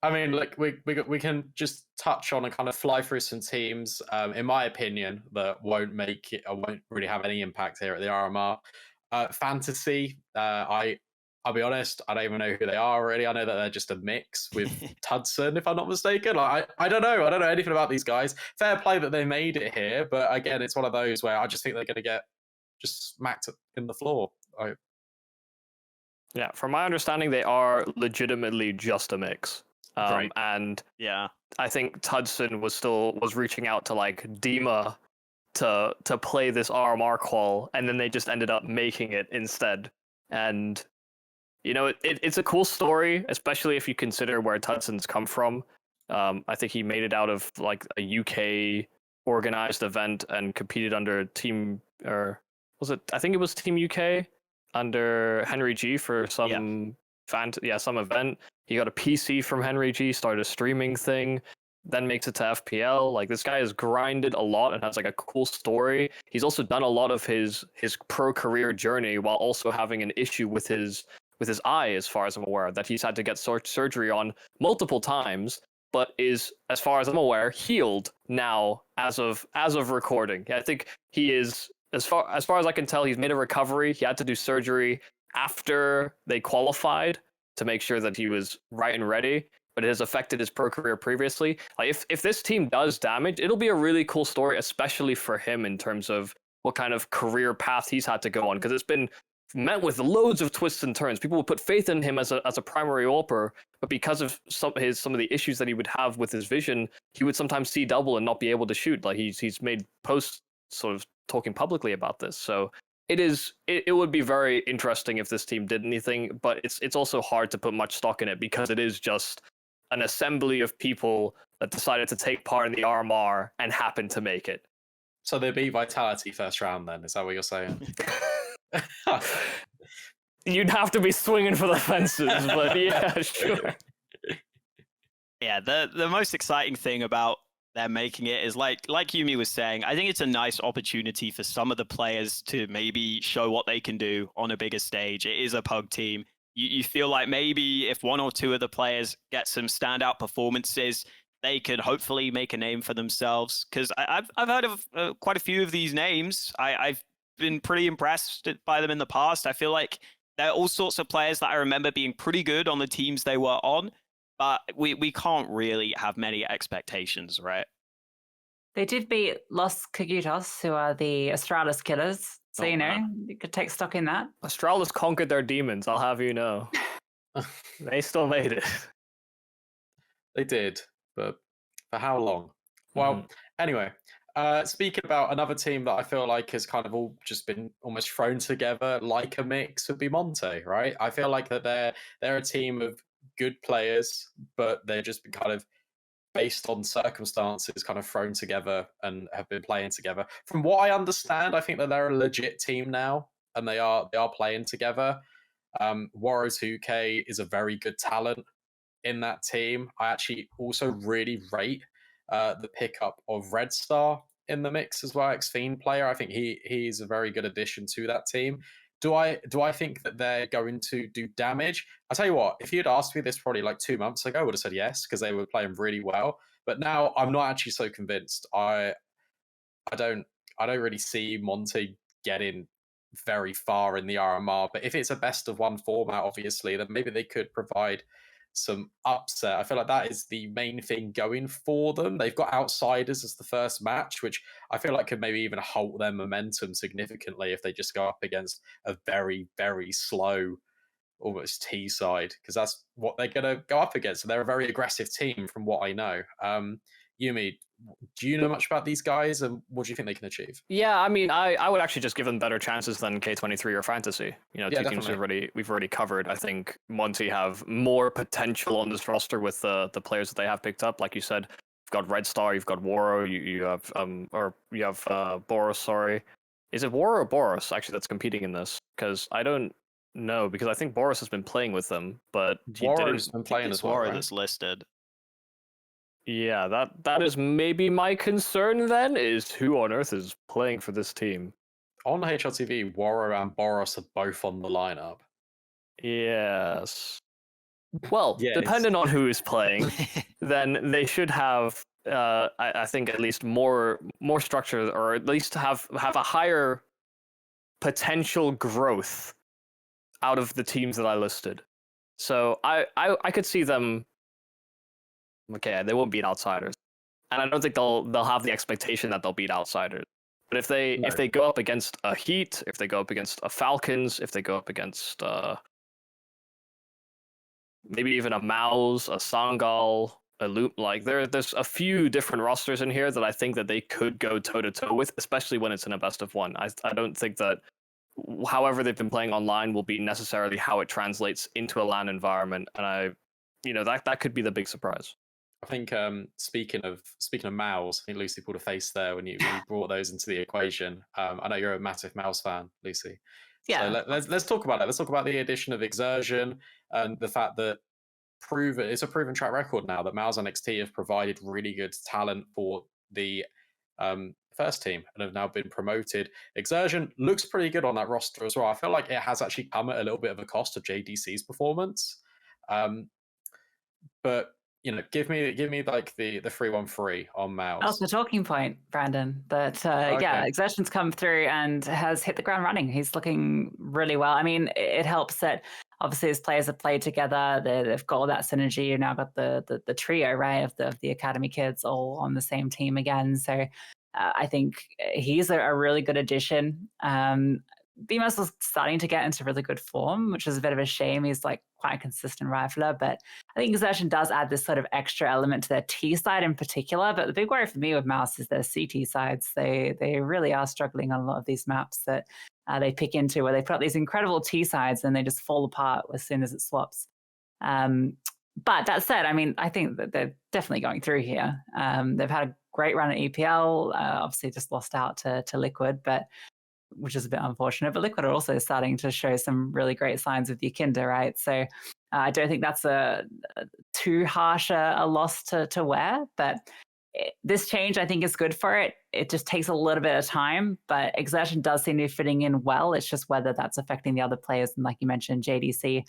I mean, like we can just touch on and kind of fly through some teams, in my opinion, that won't make it or won't really have any impact here at the RMR. Fantasy, I'll be honest, I don't even know who they are really. I know that they're just a mix with Tudson, if I'm not mistaken. Like, I don't know. I don't know anything about these guys. Fair play that they made it here, but again, it's one of those where I just think they're going to get just smacked in the floor. Yeah, from my understanding, they are legitimately just a mix. Right. And Yeah. I think Tudson was reaching out to like Dima to play this RMR qual, and then they just ended up making it instead. And you know, it's a cool story, especially if you consider where Tudson's come from. I think he made it out of like a UK organized event and competed under Team, or was it? I think it was Team UK under Henry G for some some event. He got a PC from Henry G, started a streaming thing, then makes it to FPL. Like, this guy has grinded a lot and has like a cool story. He's also done a lot of his pro career journey while also having an issue with his eye, as far as I'm aware, that he's had to get surgery on multiple times, but is, as far as I'm aware, healed now as of recording. I think he is, as far as I can tell, he's made a recovery. He had to do surgery after they qualified to make sure that he was right and ready, but it has affected his pro career previously. Like, if this team does damage, it'll be a really cool story, especially for him in terms of what kind of career path he's had to go on, because it's been met with loads of twists and turns. People would put faith in him as a primary AWPer, but because of some of the issues that he would have with his vision, he would sometimes see double and not be able to shoot. Like, he's made posts sort of talking publicly about this. So it would be very interesting if this team did anything, but it's also hard to put much stock in it because it is just an assembly of people that decided to take part in the RMR and happened to make it. So they beat Vitality first round then, is that what you're saying? You'd have to be swinging for the fences, but yeah, sure. Yeah, the most exciting thing about them making it is like Yumi was saying, I think it's a nice opportunity for some of the players to maybe show what they can do on a bigger stage. It is a pug team. You feel like maybe if one or two of the players get some standout performances, they could hopefully make a name for themselves. Because I've heard of quite a few of these names. I've been pretty impressed by them in the past. I feel like there are all sorts of players that I remember being pretty good on the teams they were on. But we can't really have many expectations, right? They did beat Los Coguitos, who are the Astralis killers. So, you could take stock in that. Astralis conquered their demons, I'll have you know. They still made it. They did, but for how long? Well, anyway, speaking about another team that I feel like has kind of all just been almost thrown together like a mix would be Monte, right? I feel like that they're a team of good players, but they're just kind of based on circumstances kind of thrown together and have been playing together. From what I understand, I think that they're a legit team now and they are playing together. Waro 2K is a very good talent in that team. I actually also really rate the pickup of Red Star in the mix as well, ex-Fiend player. I think he's a very good addition to that team. Do I think that they're going to do damage? I tell you what, if you'd asked me this probably like 2 months ago, I would have said yes because they were playing really well. But now I'm not actually so convinced. I don't really see Monte getting very far in the RMR. But if it's a best of one format, obviously, then maybe they could provide some upset. I feel like that is the main thing going for them. They've got Outsiders as the first match, which I feel like could maybe even halt their momentum significantly if they just go up against a very, very slow, almost T side, because that's what they're going to go up against. So they're a very aggressive team from what I know. Yumi, do you know much about these guys and what do you think they can achieve? Yeah, I mean, I would actually just give them better chances than K23 or Fantasy. Two teams we've already covered. I think Monty have more potential on this roster with the players that they have picked up. Like you said, you've got Red Star, you've got Waro, you have Boros. Sorry, is it Waro or Boros actually that's competing in this? Because I don't know, because I think Boros has been playing with them, but Wara's been playing as well. Waro that's listed. Yeah, that is maybe my concern then, is who on earth is playing for this team. On HLTV, Waro and Boros are both on the lineup. Yes. Well, depending on who is playing, then they should have, I think, at least more structure, or at least have a higher potential growth out of the teams that I listed. So I could see them. Okay, they won't beat Outsiders, and I don't think they'll have the expectation that they'll beat Outsiders. But if they go up against a Heat, if they go up against a Falcons, if they go up against maybe even a Mouse, a Sangal, a Loop, like there's a few different rosters in here that I think that they could go toe to toe with, especially when it's in a best of one. I don't think that however they've been playing online will be necessarily how it translates into a LAN environment, and that could be the big surprise. I think speaking of Mouse, I think Lucy pulled a face there when you brought those into the equation. I know you're a massive Mouse fan, Lucy. Yeah. So let's talk about it. Let's talk about the addition of Exertion and the fact that it's a proven track record now that Mouse NXT have provided really good talent for the first team and have now been promoted. Exertion looks pretty good on that roster as well. I feel like it has actually come at a little bit of a cost of JDC's performance. But give me like the 3-1-3 on Mouse. That's the talking point, Brandon. That Exertion's come through and has hit the ground running. He's looking really well. I mean, it helps that obviously his players have played together. They've got all that synergy. You've now got the trio, right, of the academy kids all on the same team again. So I think he's a really good addition. BMOS is starting to get into really good form, which is a bit of a shame. He's like quite a consistent rifler, but I think Exertion does add this sort of extra element to their T side in particular. But the big worry for me with Mouse is their CT sides. They really are struggling on a lot of these maps that they pick into, where they put these incredible T sides and they just fall apart as soon as it swaps. But that said, I mean, I think that they're definitely going through here. They've had a great run at EPL, obviously just lost out to Liquid, but which is a bit unfortunate. But Liquid are also starting to show some really great signs with Yukinda, right? So I don't think that's a too harsh a loss to wear. But this change, I think, is good for it. It just takes a little bit of time, but Exertion does seem to be fitting in well. It's just whether that's affecting the other players. And like you mentioned, JDC,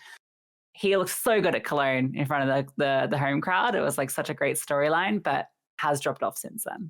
he looks so good at Cologne in front of the home crowd. It was like such a great storyline, but has dropped off since then.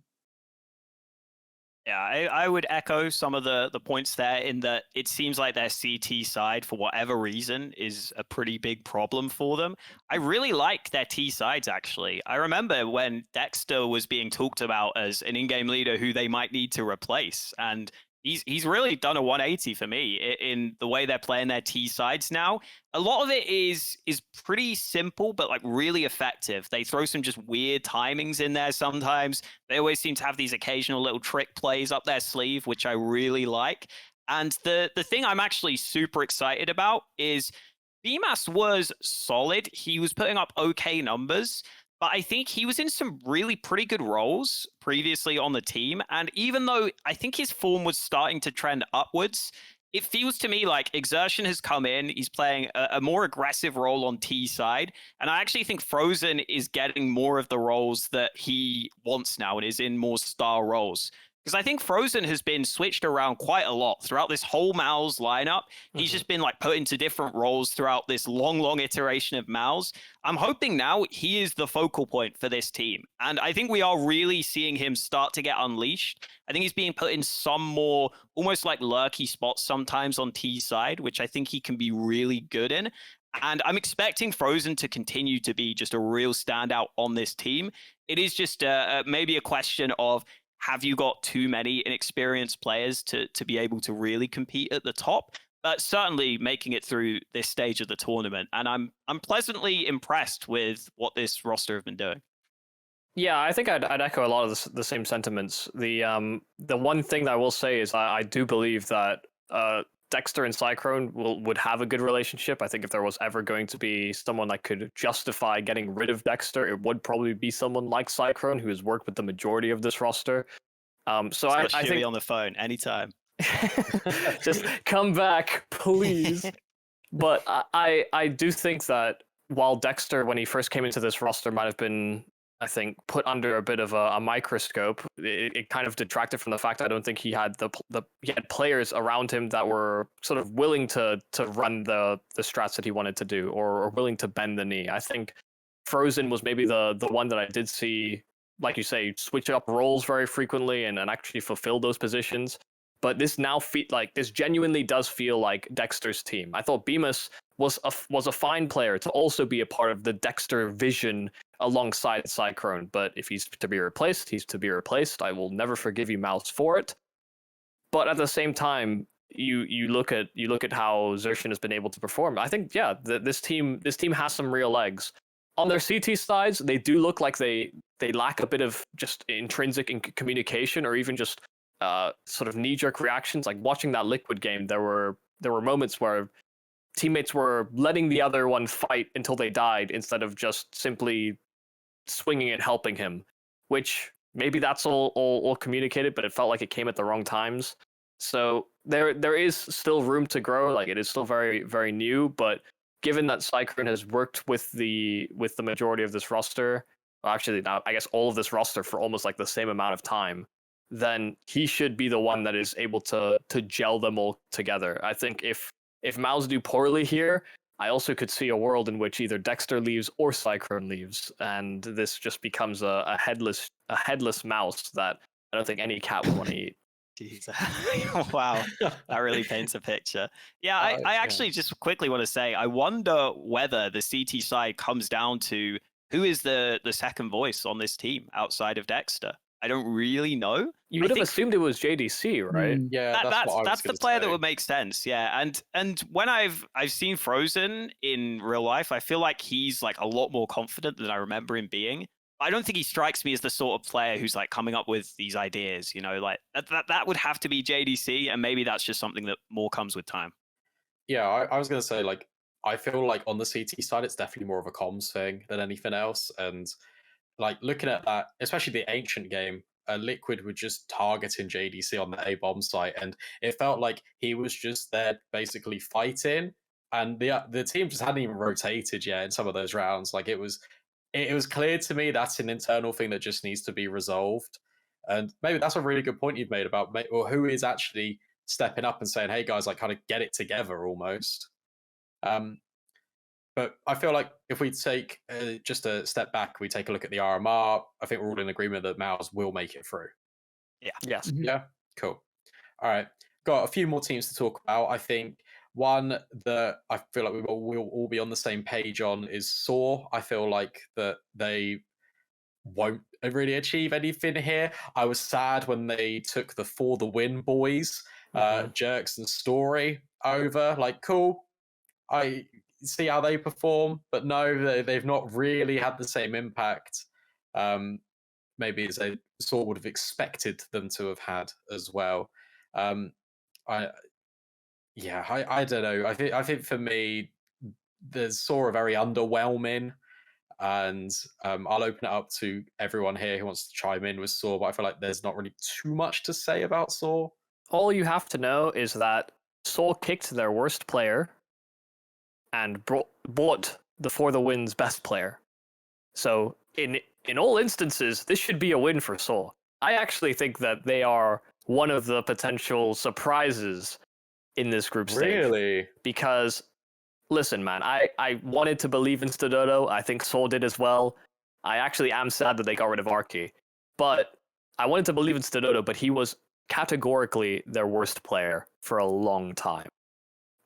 Yeah, I would echo some of the points there in that it seems like their CT side, for whatever reason, is a pretty big problem for them. I really like their T sides, actually. I remember when Dexter was being talked about as an in-game leader who they might need to replace, and he's really done a 180 for me in the way they're playing their T sides now. A lot of it is pretty simple, but like really effective. They throw some just weird timings in there sometimes. They always seem to have these occasional little trick plays up their sleeve, which I really like. And the thing I'm actually super excited about is BMAS was solid. He was putting up okay numbers, but I think he was in some really pretty good roles previously on the team. And even though I think his form was starting to trend upwards, it feels to me like Exertion has come in. He's playing a more aggressive role on T side. And I actually think Frozen is getting more of the roles that he wants now and is in more star roles. Because I think Frozen has been switched around quite a lot throughout this whole Mal's lineup. He's just been like put into different roles throughout this long iteration of Mal's. I'm hoping now he is the focal point for this team. And I think we are really seeing him start to get unleashed. I think he's being put in some more almost like lurky spots sometimes on T side, which I think he can be really good in. And I'm expecting Frozen to continue to be just a real standout on this team. It is just maybe a question of, have you got too many inexperienced players to be able to really compete at the top? But certainly making it through this stage of the tournament. And I'm pleasantly impressed with what this roster have been doing. Yeah, I think I'd echo a lot of the same sentiments. The one thing that I will say is I do believe that Dexter and Cyclone would have a good relationship. I think if there was ever going to be someone that could justify getting rid of Dexter, it would probably be someone like Cyclone, who has worked with the majority of this roster. So I think on the phone anytime. Just come back, please. But I do think that while Dexter, when he first came into this roster, might have been, I think, put under a bit of a microscope, it kind of detracted from the fact I don't think he had he had players around him that were sort of willing to run the strats that he wanted to do, or willing to bend the knee. I think Frozen was maybe the one that I did see, like you say, switch up roles very frequently and actually fulfill those positions. But this now this genuinely does feel like Dexter's team. I thought Bemis was a fine player to also be a part of the Dexter vision alongside Cyclone. But if he's to be replaced, he's to be replaced. I will never forgive you, Mouse, for it. But at the same time, you look at how Xerxen has been able to perform. I think, yeah, this team has some real legs. On their CT sides, they do look like they lack a bit of just intrinsic communication, or even just sort of knee-jerk reactions. Like watching that Liquid game, there were moments where teammates were letting the other one fight until they died instead of just simply swinging and helping him, which maybe that's all communicated, but it felt like it came at the wrong times. So there is still room to grow. Like, it is still very, very new, but given that Cyclone has worked with the majority of this roster, well, actually now I guess all of this roster for almost like the same amount of time, then he should be the one that is able to gel them all together. I think if Mouse do poorly here, I also could see a world in which either Dexter leaves or Cyclone leaves, and this just becomes a headless mouse that I don't think any cat would want to eat. Jeez. Wow, that really paints a picture. Yeah, I actually just quickly want to say, I wonder whether the CT side comes down to who is the second voice on this team outside of Dexter. I don't really know. You would have assumed it was JDC, right? Yeah, that's the player that would make sense. Yeah, and when I've seen Frozen in real life, I feel like he's like a lot more confident than I remember him being. I don't think he strikes me as the sort of player who's like coming up with these ideas. You know, like that would have to be JDC, and maybe that's just something that more comes with time. Yeah, I was gonna say, like, I feel like on the CT side, it's definitely more of a comms thing than anything else, and like looking at that, especially the ancient game, Liquid were just targeting JDC on the A bomb site, and it felt like he was just there basically fighting, and the team just hadn't even rotated yet in some of those rounds. Like it was clear to me that's an internal thing that just needs to be resolved, and maybe that's a really good point you've made about or who is actually stepping up and saying, "Hey guys, like kind of get it together," almost. But I feel like if we take just a step back, we take a look at the RMR. I think we're all in agreement that Mouse will make it through. Yeah. Yes. Yeah. Cool. All right. Got a few more teams to talk about. I think one that I feel like we'll all be on the same page on is Saw. I feel like that they won't really achieve anything here. I was sad when they took the For the Win boys, Jerks and Story over. Like, cool. I see how they perform, but no, they've not really had the same impact. Maybe as I sort would have expected them to have had as well. I don't know. I think for me, the Saw are very underwhelming, and I'll open it up to everyone here who wants to chime in with Saw. But I feel like there's not really too much to say about Saw. All you have to know is that Seoul kicked their worst player and bought the For the Win's best player. So in all instances, this should be a win for Seoul. I actually think that they are one of the potential surprises in this group stage. Really? Because, listen, man, I wanted to believe in Stododo. I think Seoul did as well. I actually am sad that they got rid of Arki. But I wanted to believe in Stododo, but he was categorically their worst player for a long time.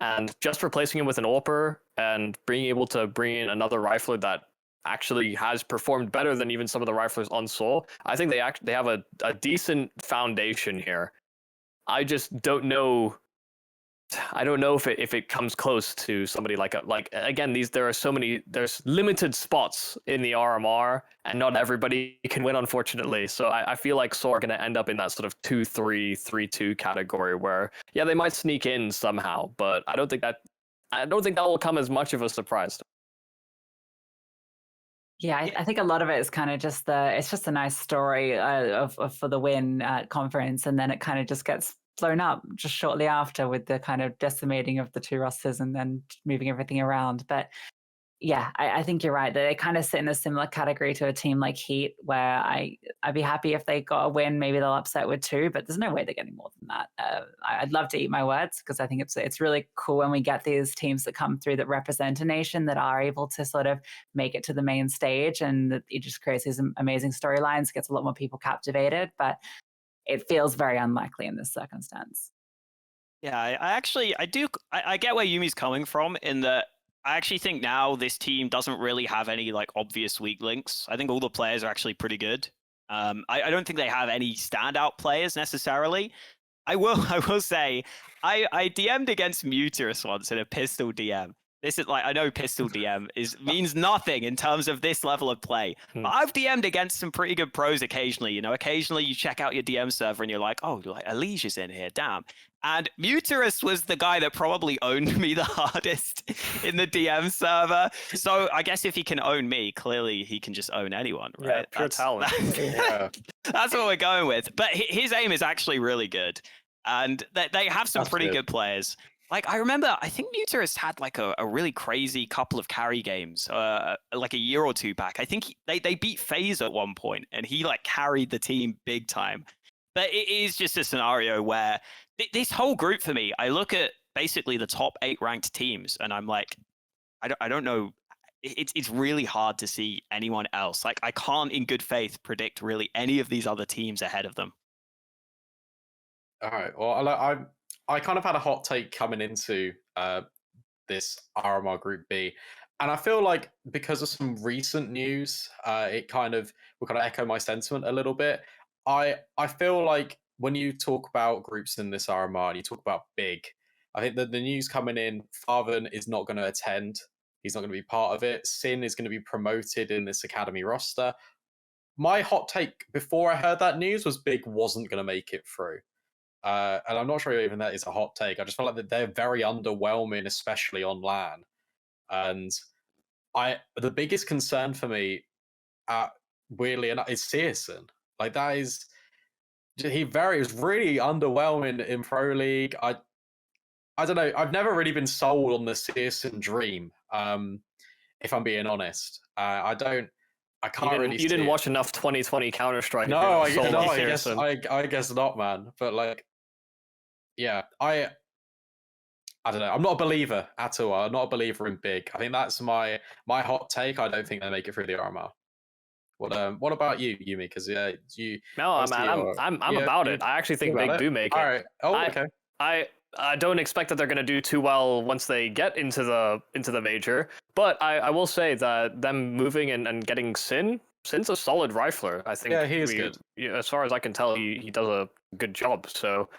And just replacing him with an AWPer and being able to bring in another rifler that actually has performed better than even some of the riflers on Seoul, I think they have a decent foundation here. I just don't know. I don't know if it comes close to somebody like again, there's limited spots in the RMR and not everybody can win, unfortunately. So I feel like Seoul are going to end up in that sort of 2-3, 3-2 category where they might sneak in somehow, but I don't think that will come as much of a surprise. Yeah, I think a lot of it is kind of just it's just a nice story of For the Win conference, and then it kind of just gets blown up just shortly after with the kind of decimating of the two rosters and then moving everything around. But yeah, I think you're right. They kind of sit in a similar category to a team like Heat, where I'd be happy if they got a win. Maybe they'll upset with 2, but there's no way they're getting more than that. I'd love to eat my words because I think it's really cool when we get these teams that come through that represent a nation that are able to sort of make it to the main stage, and it just creates these amazing storylines, gets a lot more people captivated. But it feels very unlikely in this circumstance. Yeah, I get where Yumi's coming from in that I actually think now this team doesn't really have any like obvious weak links. I think all the players are actually pretty good. I don't think they have any standout players necessarily. I will say I DM'd against Muterus once in a pistol DM. This is like, I know pistol DM means nothing in terms of this level of play. But I've DM'd against some pretty good pros occasionally. You know, occasionally you check out your DM server and you're like, oh, like Alicia's in here, damn. And Muterus was the guy that probably owned me the hardest in the DM server. So I guess if he can own me, clearly he can just own anyone, right? Yeah, pure talent. That's what we're going with. But his aim is actually really good. And they have some pretty good players. Like, I remember, I think Muterus had like a really crazy couple of carry games, like a year or two back. I think they beat FaZe at one point, and he like carried the team big time. But it is just a scenario where this whole group for me, I look at basically the top 8 ranked teams, and I'm like, I don't know. It's really hard to see anyone else. Like, I can't in good faith predict really any of these other teams ahead of them. All right. Well, I kind of had a hot take coming into this RMR Group B, and I feel like because of some recent news, it will kind of echo my sentiment a little bit. I feel like when you talk about groups in this RMR and you talk about big, I think that the news coming in, Farven is not going to attend. He's not going to be part of it. Sin is going to be promoted in this academy roster. My hot take before I heard that news was Big wasn't going to make it through. And I'm not sure even that is a hot take. I just feel like that they're very underwhelming, especially on LAN. And the biggest concern for me, weirdly enough, is Searson. Like, that is, he was really underwhelming in Pro League. I don't know. I've never really been sold on the Searson dream. If I'm being honest, I can't really. You didn't watch enough 2020 Counter Strike. No, I guess not, man. But like, yeah, I don't know. I'm not a believer at all. I'm not a believer in big. I think that's my hot take. I don't think they make it through the RMR. What about you, Yumi? Because you. No, man, I'm about it. I actually think big do make it. All right. Oh, okay. I don't expect that they're going to do too well once they get into the major, but I will say that them moving and getting Sin's a solid rifler. I think he is good. As far as I can tell, he does a good job. So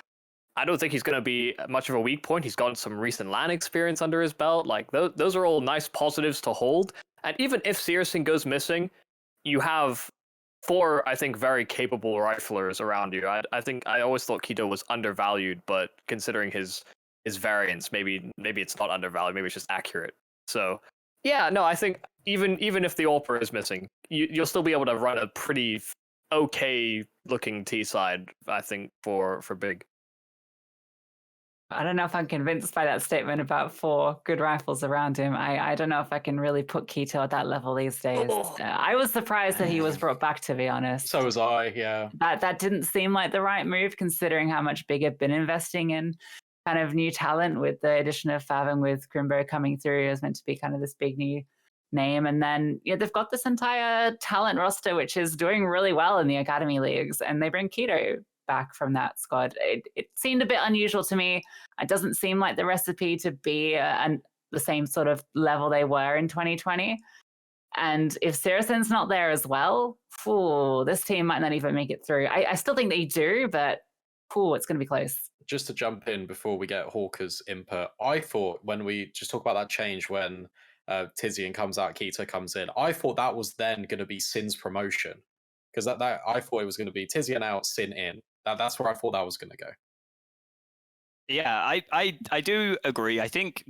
I don't think he's going to be much of a weak point. He's got some recent LAN experience under his belt. Like those are all nice positives to hold. And even if Searson goes missing, you have 4, I think, very capable riflers around you. I always thought Keto was undervalued, but considering his variance, maybe it's not undervalued. Maybe it's just accurate. So yeah, no, I think even if the AWPer is missing, you'll still be able to run a pretty okay looking T side. I think for big. I don't know if I'm convinced by that statement about 4 good rifles around him. I don't know if I can really put Keto at that level these days. I was surprised that he was brought back, to be honest. So was I, yeah. That didn't seem like the right move, considering how much Big had been investing in kind of new talent with the addition of Fav and with Grimbo coming through. It was meant to be kind of this big new name. And then they've got this entire talent roster, which is doing really well in the Academy Leagues, and they bring Keto back from that squad. It seemed a bit unusual to me. It doesn't seem like the recipe to be the same sort of level they were in 2020. And if Searson's not there as well, this team might not even make it through. I still think they do, but it's going to be close. Just to jump in before we get Hawker's input, I thought when we just talk about that change when Tizian comes out, Keto comes in, I thought that was then going to be Sin's promotion. Because that I thought it was going to be Tizian out, Sin in. That's where I thought that was going to go. Yeah, I do agree. I think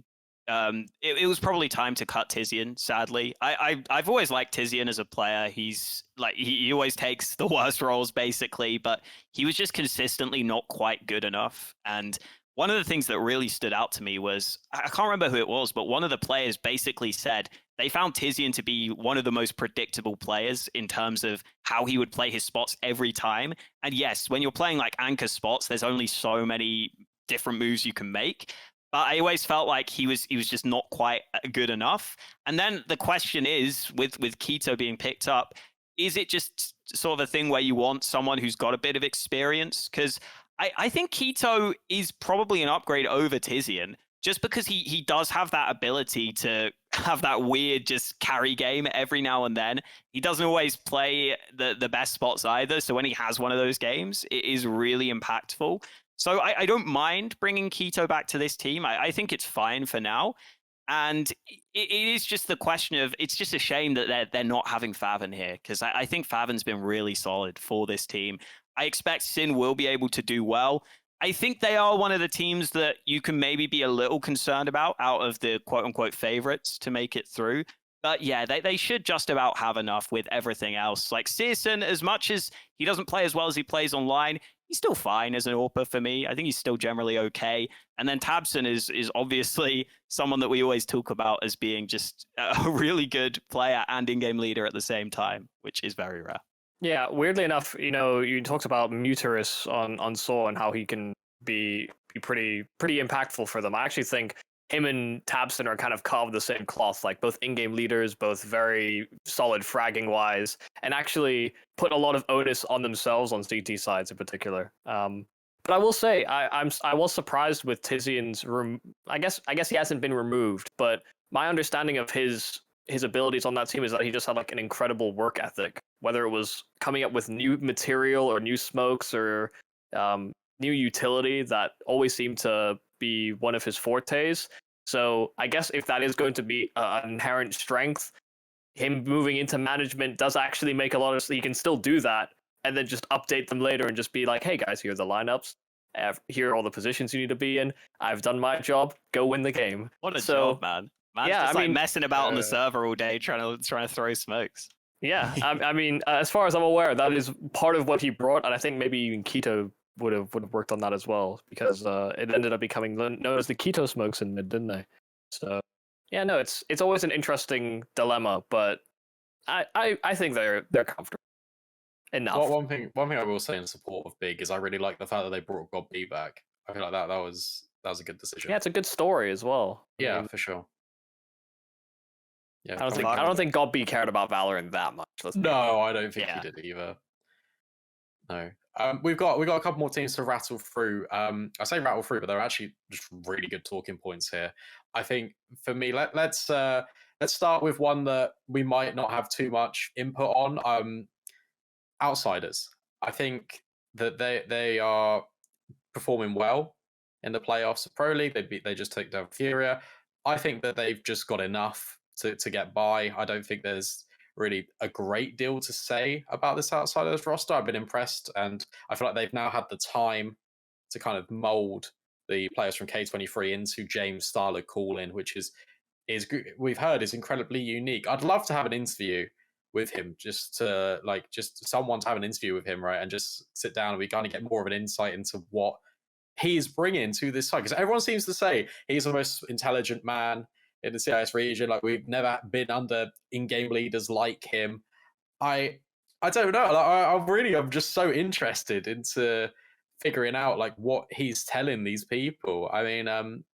it was probably time to cut Tizian, sadly. I've always liked Tizian as a player. He's like he always takes the worst roles basically, but he was just consistently not quite good enough. And one of the things that really stood out to me was, I can't remember who it was, but one of the players basically said they found Tizian to be one of the most predictable players in terms of how he would play his spots every time. And yes, when you're playing like anchor spots, there's only so many different moves you can make. But I always felt like he was just not quite good enough. And then the question is, with Keto being picked up, is it just sort of a thing where you want someone who's got a bit of experience? Because I think Keto is probably an upgrade over Tizian, just because he does have that ability to have that weird just carry game every now and then. He doesn't always play the best spots either. So when he has one of those games, it is really impactful. So I don't mind bringing Keto back to this team. I think it's fine for now. And it is just the question of, it's just a shame that they're not having Faven here, because I think Faven's been really solid for this team. I expect Sin will be able to do well. I think they are one of the teams that you can maybe be a little concerned about out of the quote-unquote favorites to make it through. But yeah, they should just about have enough with everything else. Like Searson, as much as he doesn't play as well as he plays online, he's still fine as an AWPer for me. I think he's still generally okay. And then Tabson is obviously someone that we always talk about as being just a really good player and in-game leader at the same time, which is very rare. Yeah, weirdly enough, you talked about Muterus on Saw and how he can be pretty impactful for them. I actually think him and Tabson are kind of cut of the same cloth, like both in-game leaders, both very solid fragging wise, and actually put a lot of onus on themselves on CT sides in particular. But I will say, I was surprised with Tizian's room. I guess he hasn't been removed, but my understanding of his abilities on that team is that he just had like an incredible work ethic, whether it was coming up with new material or new smokes or new utility that always seemed to be one of his fortes. So I guess if that is going to be an inherent strength, him moving into management does actually make a lot of sense. You can still do that and then just update them later and just be like, hey guys, here are the lineups. Here are all the positions you need to be in. I've done my job. Go win the game. What a job, man. Man's just messing about on the server all day trying to throw smokes. Yeah, I mean, as far as I'm aware, that is part of what he brought, and I think maybe even Keto would have worked on that as well, because it ended up becoming known as the Keto smokes in mid, didn't they? So yeah, no, it's always an interesting dilemma, but I think they're comfortable enough. Well, one thing I will say in support of Big is I really like the fact that they brought God B back. I feel like that was a good decision. Yeah, it's a good story as well. Yeah, I mean, for sure. Yeah, I don't think God B cared about Valorant that much. No, I don't think Yeah. he did either. No. We've got a couple more teams to rattle through. I say rattle through, but they're actually just really good talking points here. I think for me, let's start with one that we might not have too much input on. Outsiders. I think that they are performing well in the playoffs of Pro League. They just took down Furia. I think that they've just got enough to get by. I don't think there's really a great deal to say about this Outsiders roster. I've been impressed, and I feel like they've now had the time to kind of mold the players from K23 into James' style of calling, which is we've heard is incredibly unique. I'd love to have an interview with him, just someone to have an interview with him, right, and just sit down and we kind of get more of an insight into what he's bringing to this side, because everyone seems to say he's the most intelligent man in the CIS region. Like, we've never been under in-game leaders like him. I don't know. I'm just so interested into figuring out like what he's telling these people. I mean,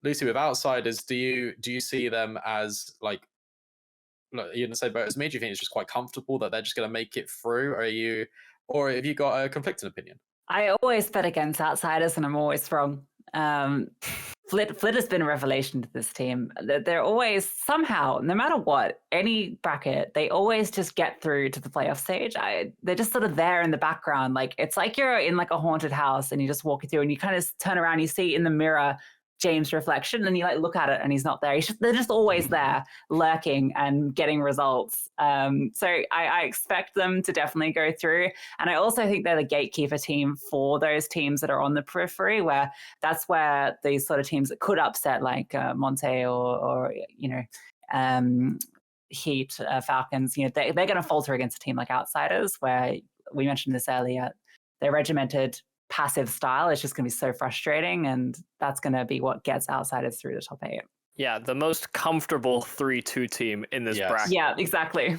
Lucy, with Outsiders, do you see them as like, you're gonna say boat as me? Do you think it's just quite comfortable that they're just gonna make it through? Or have you got a conflicting opinion? I always bet against Outsiders, and I'm always wrong. Flit has been a revelation to this team. They're always somehow, no matter what, any bracket, they always just get through to the playoff stage. They're just sort of there in the background. Like, it's like you're in like a haunted house and you just walk through and you kind of turn around, you see in the mirror James' reflection, and you like look at it and he's not there. They're just always there, lurking and getting results. So I expect them to definitely go through. And I also think they're the gatekeeper team for those teams that are on the periphery, where that's where these sort of teams that could upset, like Monte or Heat, Falcons, they're going to falter against a team like Outsiders, where we mentioned this earlier. They're regimented passive style is just going to be so frustrating, and that's going to be what gets Outsiders through the top 8. Yeah, the most comfortable 3-2 team in this bracket. Yeah, exactly.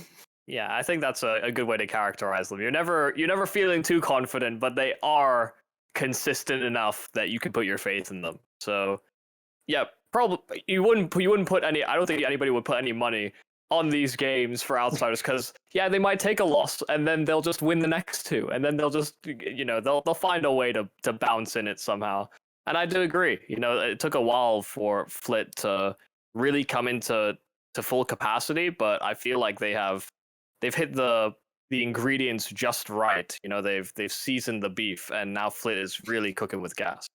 Yeah, I think that's a good way to characterize them. You're never feeling too confident, but they are consistent enough that you can put your faith in them. So, yeah, probably you wouldn't put any. I don't think anybody would put any money on these games for Outsiders, because they might take a loss and then they'll just win the next two, and then they'll just they'll find a way to bounce in it somehow. And I do agree. It took a while for Flit to really come into full capacity, but I feel like they've hit the ingredients just right. They've seasoned the beef, and now Flit is really cooking with gas.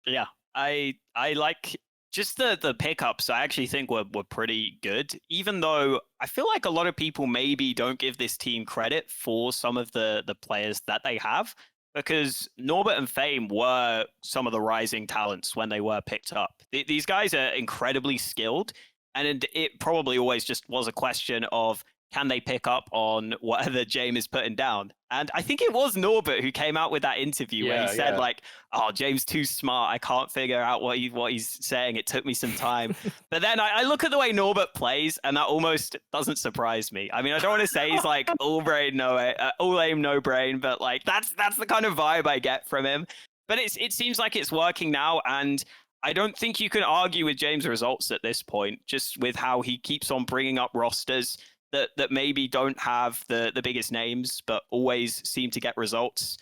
Yeah, I like just the pickups. I actually think were pretty good, even though I feel like a lot of people maybe don't give this team credit for some of the players that they have, because Norbert and Fame were some of the rising talents when they were picked up. These guys are incredibly skilled, and it probably always just was a question of, can they pick up on whatever James is putting down? And I think it was Norbert who came out with that interview where he said like, "Oh, James too smart. I can't figure out what he's saying. It took me some time." But then I look at the way Norbert plays, and that almost doesn't surprise me. I mean, I don't want to say he's like all aim, no brain, but like that's the kind of vibe I get from him. But it seems like it's working now, and I don't think you can argue with James' results at this point, just with how he keeps on bringing up rosters that maybe don't have the biggest names, but always seem to get results.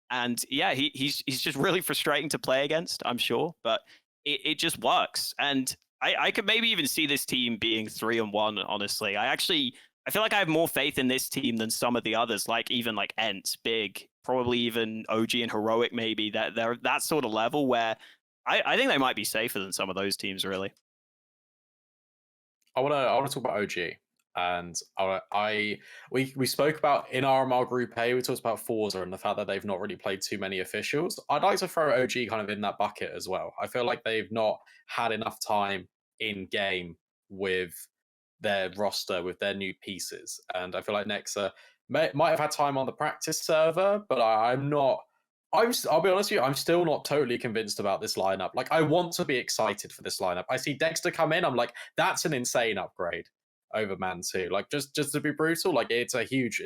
And yeah, he's just really frustrating to play against, I'm sure, but it just works. And I could maybe even see this team being 3-1, honestly. I feel like I have more faith in this team than some of the others, like even like Ent, Big, probably even OG and Heroic, maybe, that they're that sort of level where I think they might be safer than some of those teams, really. I want to talk about OG. And we spoke about in RMR Group A, we talked about Forza and the fact that they've not really played too many officials. I'd like to throw OG kind of in that bucket as well. I feel like they've not had enough time in game with their roster with their new pieces. And I feel like Nexa might have had time on the practice server, but I'm not. I'll be honest with you, I'm still not totally convinced about this lineup. Like, I want to be excited for this lineup. I see Dexter come in, I'm like, that's an insane upgrade over Man 2. Like, just to be brutal, like it's a huge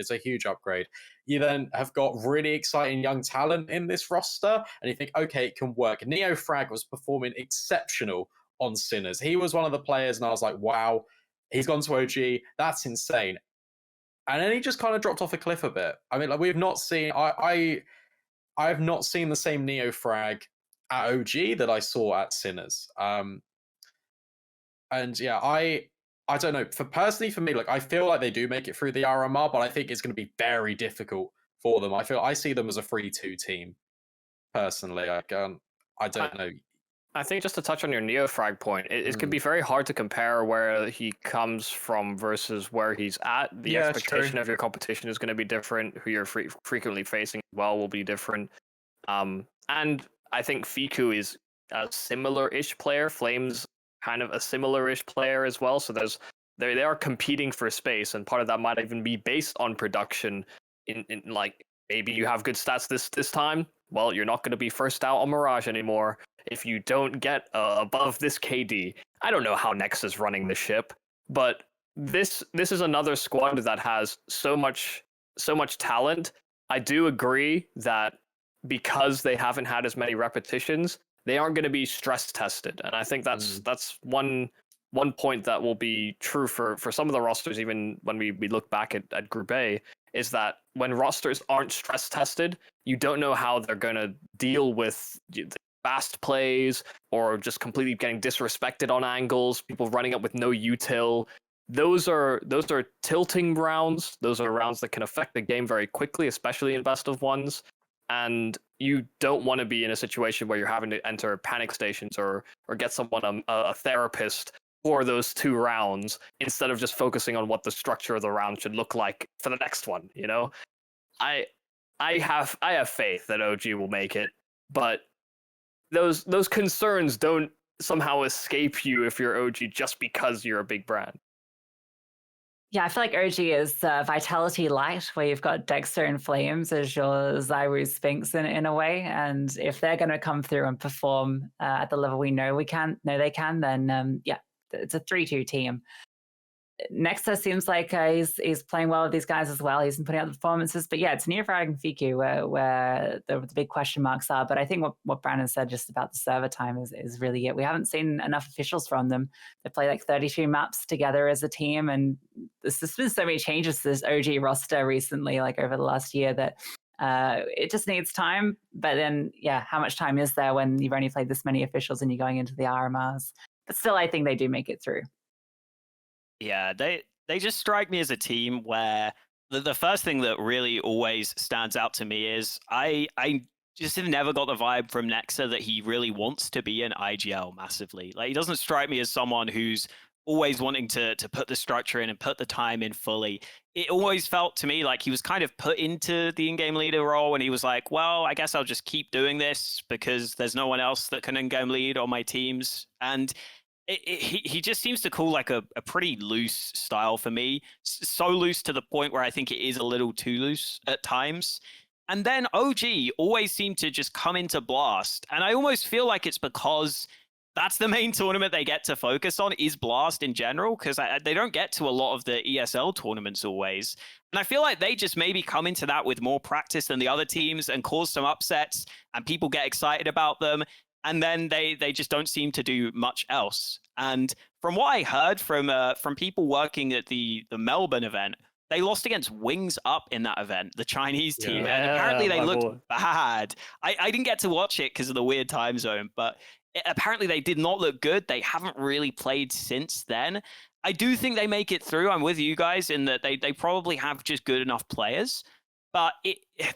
upgrade. You then have got really exciting young talent in this roster, and you think, okay, it can work. Neofrag was performing exceptional on Sinners. He was one of the players, and I was like, wow, he's gone to OG. That's insane. And then he just kind of dropped off a cliff a bit. I mean, like, we've not seen. I have not seen the same Neofrag at OG that I saw at Sinners. And yeah, I don't know. For me, like, I feel like they do make it through the RMR, but I think it's going to be very difficult for them. I see them as a 3-2 team personally. I don't know. I think just to touch on your Neofrag point, it could be very hard to compare where he comes from versus where he's at. The expectation of your competition is going to be different. Who you're frequently facing as well will be different. And I think Fiku is a similar-ish player. Flames kind of a similar-ish player as well. So they are competing for space, and part of that might even be based on production. In like, maybe you have good stats this time. Well, you're not going to be first out on Mirage anymore if you don't get above this KD. I don't know how Nex is running the ship, but this is another squad that has so much talent. I do agree that because they haven't had as many repetitions, they aren't going to be stress tested, and I think that's one point that will be true for some of the rosters. Even when we look back at Group A, is that when rosters aren't stress tested, you don't know how they're going to deal with the fast plays or just completely getting disrespected on angles, people running up with no util. Those are tilting rounds. Those are rounds that can affect the game very quickly, especially in best of ones. And you don't want to be in a situation where you're having to enter panic stations or get someone a therapist for those 2 rounds instead of just focusing on what the structure of the round should look like for the next one. You know, I have faith that OG will make it, but those concerns don't somehow escape you if you're OG just because you're a big brand. Yeah, I feel like OG is Vitality Light, where you've got Dexter and Flames as your Zyru Sphinx in a way. And if they're going to come through and perform at the level we know they can, then yeah, it's a 3-2 team. Nexa seems like he's playing well with these guys as well. He's been putting out the performances. But yeah, it's Neofrag and Fiku where the big question marks are. But I think what Brandon said just about the server time is really it. We haven't seen enough officials from them. They play like 32 maps together as a team. And there's been so many changes to this OG roster recently, like over the last year, that it just needs time. But then, yeah, how much time is there when you've only played this many officials and you're going into the RMRs? But still, I think they do make it through. Yeah, they just strike me as a team where the first thing that really always stands out to me is I just have never got the vibe from Nexa that he really wants to be an IGL massively. Like, he doesn't strike me as someone who's always wanting to put the structure in and put the time in fully. It always felt to me like he was kind of put into the in-game leader role, and he was like, well, I guess I'll just keep doing this because there's no one else that can in-game lead on my teams. And he just seems to call like a pretty loose style for me. So loose to the point where I think it is a little too loose at times. And then OG always seemed to just come into Blast. And I almost feel like it's because that's the main tournament they get to focus on, is Blast in general, because they don't get to a lot of the ESL tournaments always. And I feel like they just maybe come into that with more practice than the other teams and cause some upsets, and people get excited about them. And then they just don't seem to do much else. And from what I heard from people working at the Melbourne event, they lost against Wings Up in that event, the Chinese team. And apparently they looked bad. I didn't get to watch it because of the weird time zone, but apparently they did not look good. They haven't really played since then. I do think they make it through. I'm with you guys in that they probably have just good enough players. But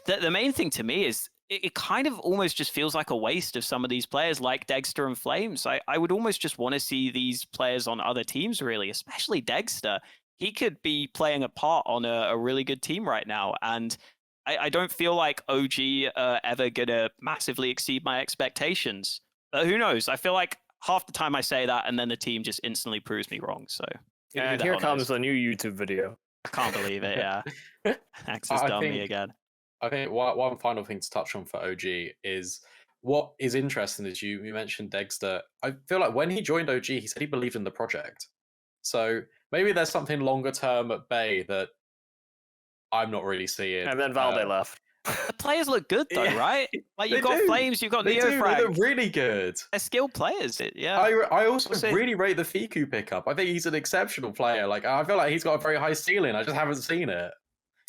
the main thing to me is it kind of almost just feels like a waste of some of these players like Dexter and Flames. I would almost just want to see these players on other teams, really, especially Dexter. He could be playing a part on a really good team right now. And I don't feel like OG are ever going to massively exceed my expectations. But who knows? I feel like half the time I say that and then the team just instantly proves me wrong. So Who And the here hell comes knows? a new YouTube video. I can't believe it. Yeah, Axe has I done me think- again. I think one final thing to touch on for OG is what is interesting is you mentioned Dexter. I feel like when he joined OG, he said he believed in the project. So maybe there's something longer term at Bay that I'm not really seeing. And then Valde left. The players look good though, Yeah, right? Like you've they got do. Flames, you've got They do. They Neofrag. look really good. They're skilled players. Yeah. I also We'll see. really rate the Fiku pickup. I think he's an exceptional player. Like I feel like he's got a very high ceiling. I just haven't seen it.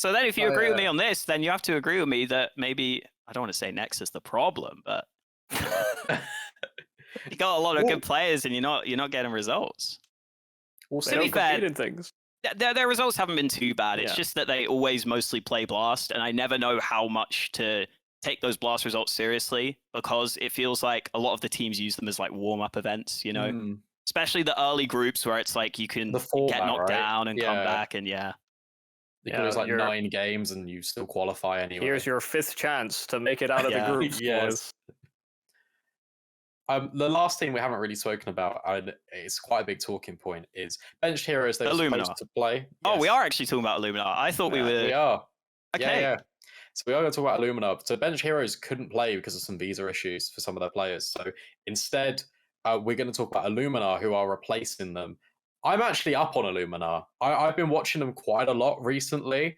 So then, if you Oh, agree with yeah. me on this, then you have to agree with me that maybe I don't want to say Nexus the problem, but you got a lot of Well- good players and you're not getting results. We'll They see. To be don't fair, compete in things. Their results haven't been too bad. It's Yeah. just that they always mostly play Blast, and I never know how much to take those Blast results seriously because it feels like a lot of the teams use them as like warm-up events, you know, Mm, especially the early groups where it's like you can The format, get knocked right? down and come Yeah. back, and yeah. you Yeah, can lose like you're- 9 games and you still qualify anyway. Here's your 5th chance to make it out of Yeah. the groups, Yes. boys. The last thing we haven't really spoken about, and it's quite a big talking point, is benched heroes they were Illuminar. supposed to play. Oh, we Yes. are actually talking about Illuminar. I thought we Yeah, were. We are. Okay. Yeah. So we are going to talk about Illuminar. So bench heroes couldn't play because of some visa issues for some of their players. So instead, we're going to talk about Illuminar, who are replacing them. I'm actually up on Illuminar. I've been watching them quite a lot recently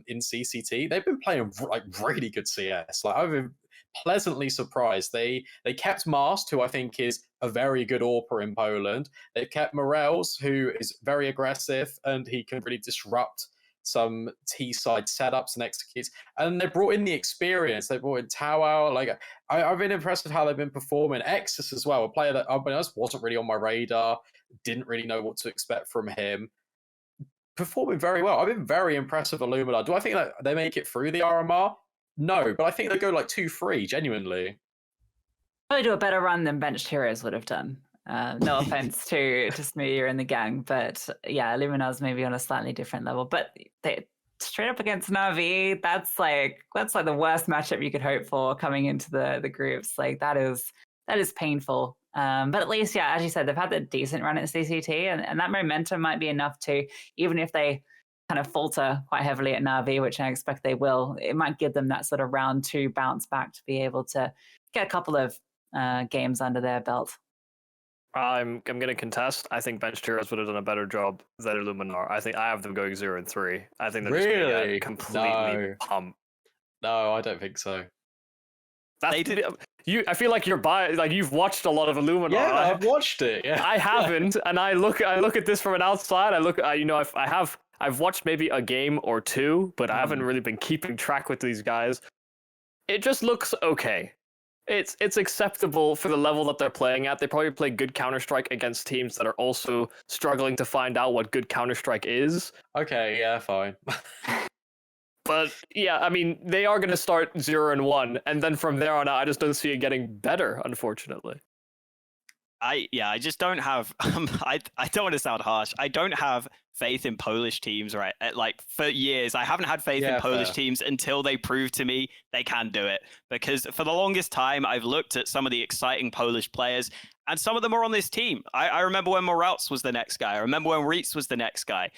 in CCT. They've been playing like really good CS. Like I've been pleasantly surprised. They kept Mast, who I think is a very good AWPer in Poland. They've kept Morels, who is very aggressive and he can really disrupt some T-side setups and executes. And they brought in the experience. They brought in Tawau. Like I've been impressed with how they've been performing. Exus as well, a player that I'll be honest wasn't really on my radar. Didn't really know what to expect from him. Performing very well. I've been very impressed with Illumina. Do I think that they make it through the RMR? No, but I think they go like 2-3, genuinely. Probably do a better run than benched heroes would have done. No offense to Smoothie and the gang, but yeah, Illuminar's maybe on a slightly different level. But they straight up against Na'Vi, that's like the worst matchup you could hope for coming into the groups. Like that is painful. But at least, yeah, as you said, they've had a decent run at CCT, and that momentum might be enough to, even if they kind of falter quite heavily at Na'Vi, which I expect they will, it might give them that sort of round 2 bounce back to be able to get a couple of games under their belt. I'm going to contest. I think benched heroes would have done a better job than Illuminar. I think I have them going 0-3. I think they're just going to Really? get completely No. pumped. No, I don't think so. They did- I feel like you've watched a lot of Illuminar. Yeah, I- I've watched it. Yeah. I haven't, and I look at this from an outside. I've watched maybe a game or two, but I haven't really been keeping track with these guys. It just looks okay. It's acceptable for the level that they're playing at. They probably play good Counter-Strike against teams that are also struggling to find out what good Counter-Strike is. Okay, yeah, fine. But yeah, I mean, they are going to start 0-1, and then from there on out, I just don't see it getting better, unfortunately. I just don't have. I don't want to sound harsh. I don't have faith in Polish teams, right? Like for years, I haven't had faith in Yeah, Polish fair. teams until they prove to me they can do it. Because for the longest time, I've looked at some of the exciting Polish players, and some of them are on this team. I remember when Morales was the next guy. I remember when Reitz was the next guy.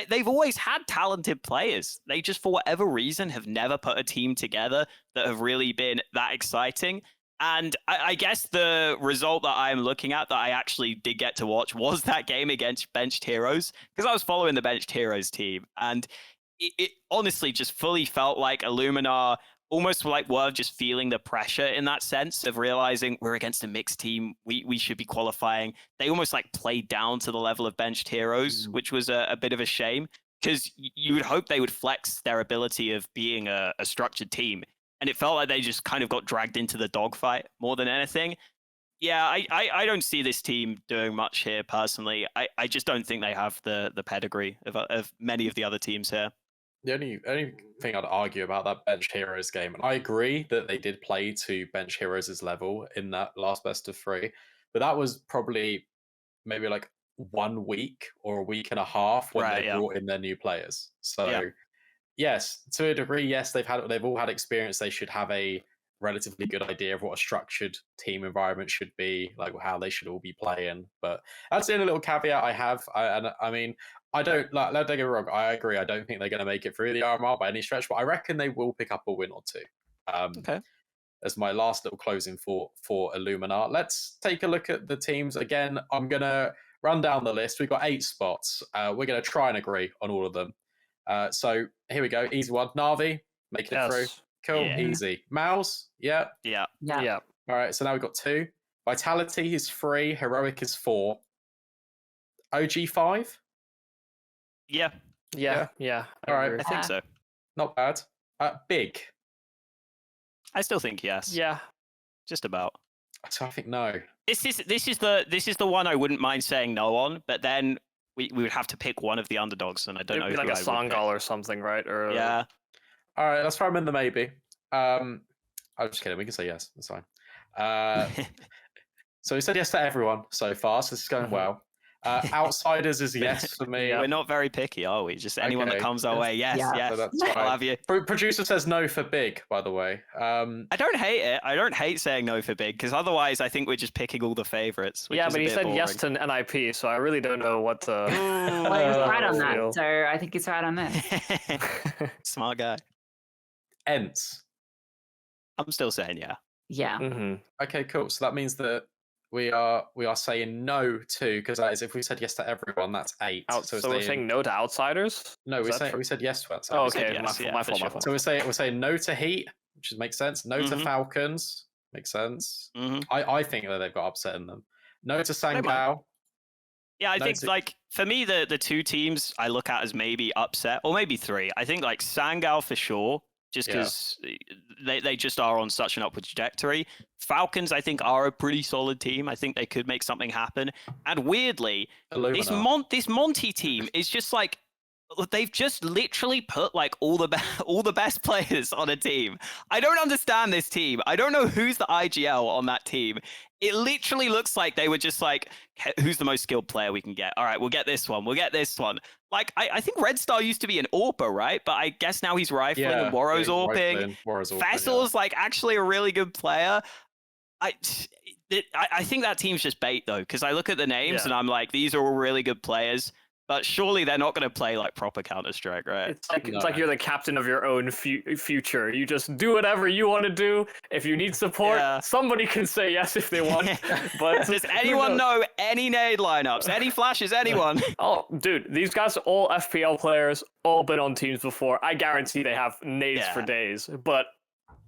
They've always had talented players. They just, for whatever reason, have never put a team together that have really been that exciting. And I guess the result that I'm looking at that I actually did get to watch was that game against Benched Heroes, because I was following the Benched Heroes team. And it honestly just fully felt like Illuminar almost like were just feeling the pressure in that sense of realizing we're against a mixed team. We should be qualifying. They almost like played down to the level of Benched Heroes, which was a bit of a shame, because you would hope they would flex their ability of being a structured team. And it felt like they just kind of got dragged into the dogfight more than anything. Yeah, I don't see this team doing much here personally. I just don't think they have the pedigree of many of the other teams here. The only thing I'd argue about that Bench Heroes game, and I agree that they did play to Bench Heroes' level in that last best of 3, but that was probably maybe like 1 week or a week and a half when they brought in their new players. So yes, to a degree, yes, they've all had experience. They should have a relatively good idea of what a structured team environment should be, like how they should all be playing. But that's the only little caveat I have. I mean, I don't don't get me wrong. I agree. I don't think they're going to make it through the RMR by any stretch, but I reckon they will pick up a win or two. Okay. As my last little closing thought for Illuminar. Let's take a look at the teams again. I'm gonna run down the list. We've got 8 spots. We're gonna try and agree on all of them. So here we go. Easy one. Navi, making it through. Cool. Yeah. Easy. Mouse. Yeah. Yeah. Yeah. All right. So now we've got 2. Vitality is 3. Heroic is 4. OG 5. Yeah. Yeah. All right. I think so. Not bad. Big. I still think yes. Yeah. Just about. So I think no. This is the one I wouldn't mind saying no on, but then we would have to pick one of the underdogs, and I don't know. It'd be like a Songal or something, right? Or yeah. All right, let's throw him in the maybe. I'm just kidding. We can say yes. That's fine. So we said yes to everyone so far. So this is going well. Outsiders is yes for me. We're not very picky, are we? Just anyone that comes our way. Yes, Yeah. yes. So that's I'll fine. have you. Producer says no for big, by the way. I don't hate it. I don't hate saying no for big, because otherwise I think we're just picking all the favorites. Yeah, but he said yes to an NIP, so I really don't know what to. Well, he's right on that. So I think he's right on this. Smart guy. Ents. I'm still saying yeah. Yeah. Mm-hmm. Okay, cool. So that means that we are saying no to, because that is, if we said yes to everyone, that's 8. So we're saying no to outsiders? no. Is that We said yes to outsiders. Oh, said okay. yes, My for fault. sure. So we're saying no to Heat, which makes sense. No to Mhm. Falcons, makes sense. Hmm. I think that they've got upset in them. No to might. Sangao. Yeah, I No think to- like for me the 2 teams I look at as maybe upset, or maybe 3. I think like Sangao for sure, just Yeah. because they just are on such an upward trajectory. Falcons I think are a pretty solid team. I think they could make something happen. And weirdly, this Illuminar. Monty team is just like they've just literally put like all the best players on a team. I don't understand this team. I don't know who's the IGL on that team. It literally looks like they were just like, who's the most skilled player we can get? All right, we'll get this one. We'll get this one. Like, I think Red Star used to be an AWPer, right? But I guess now he's rifling and Warrow's AWPing. Fessel's like actually a really good player. I think that team's just bait though, because I look at the names and I'm like, these are all really good players. But surely they're not going to play like proper Counter-Strike, right? It's like you're the captain of your own future. You just do whatever you want to do. If you need support, somebody can say yes if they want. But does anyone know any nade lineups? Any flashes? Anyone? Oh, dude, these guys are all FPL players, all been on teams before. I guarantee they have nades for days. But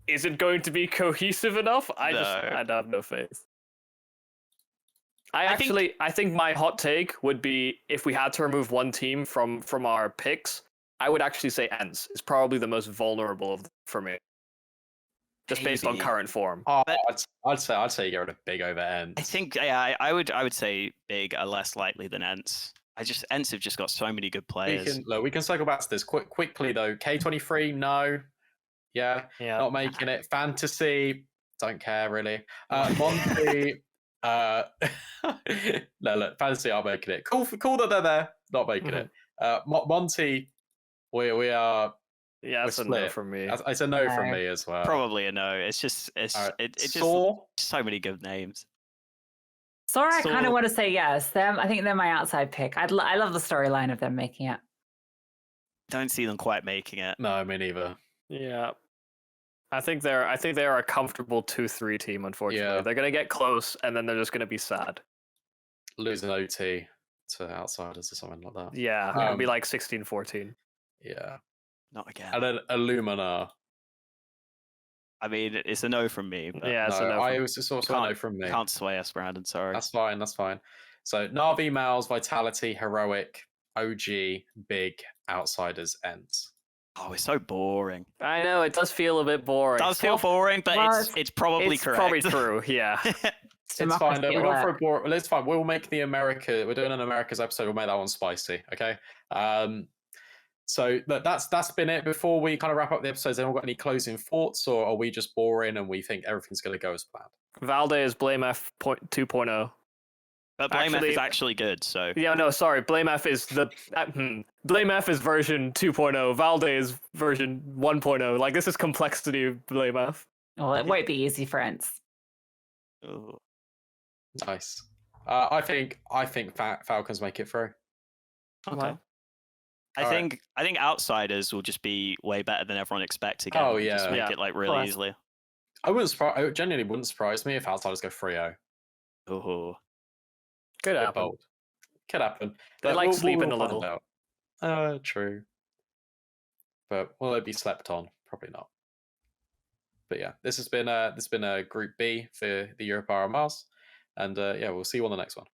is it going to be cohesive enough? I have no faith. I think my hot take would be, if we had to remove one team from our picks, I would actually say Ents is probably the most vulnerable for me, just based on current form. Oh, I'd say you get rid of Big over Ents. I think I would say Big are less likely than Ents. Ents have just got so many good players. We can circle back to this quickly though. K23, no. Yeah. Not making it. Fantasy, don't care really. Monty. No, look, Fantasy are making it. Cool that they're there, not making it. Monty, we are. Yeah, it's a no from me. It's a no from me as well. Probably a no. It's just just so many good names. Sora, I kind of want to say yes. I think they're my outside pick. I love the storyline of them making it. Don't see them quite making it. No, me neither. Yeah. I think they're a comfortable 2-3 team, unfortunately. Yeah. They're going to get close, and then they're just going to be sad. Lose an OT to outsiders or something like that. Yeah, it'll be like 16-14. Yeah. Not again. And then Illuminar. I mean, it's a no from me. But Yeah, it's a no. I was just also a no from me. Can't sway us, Brandon. Sorry. That's fine. So Na'Vi, Mals, Vitality, Heroic, OG, Big, Outsiders, Ents. Oh, it's so boring. I know, it does feel a bit boring. It does feel boring, but it's probably correct. Probably true, yeah. It's fine. We're going for a boring. It's fine. We'll make the We're doing an Americas episode. We'll make that one spicy. Okay. So that's been it. Before we kind of wrap up the episodes, anyone got any closing thoughts, or are we just boring and we think everything's going to go as planned? Valde is Blame F 2.0. But Blame F is actually good, so... Yeah, no, sorry. Blame F is Blame F is version 2.0. Valde is version 1.0. Like, this is complexity of Blame F. Well, it won't be easy, friends. Ooh. Nice. I think Falcons make it through. Okay. Well, I All right. think outsiders will just be way better than everyone expects again. Oh, and just yeah. make Yeah. it like really course. easily. It genuinely wouldn't surprise me if outsiders go 3-0. Ooh. could Bit happen. bold. Could happen. They But like sleeping we'll a find little. out. True. But will it be slept on? Probably not. But yeah, this has been a Group B for the Europe RMRs, and yeah, we'll see you on the next one.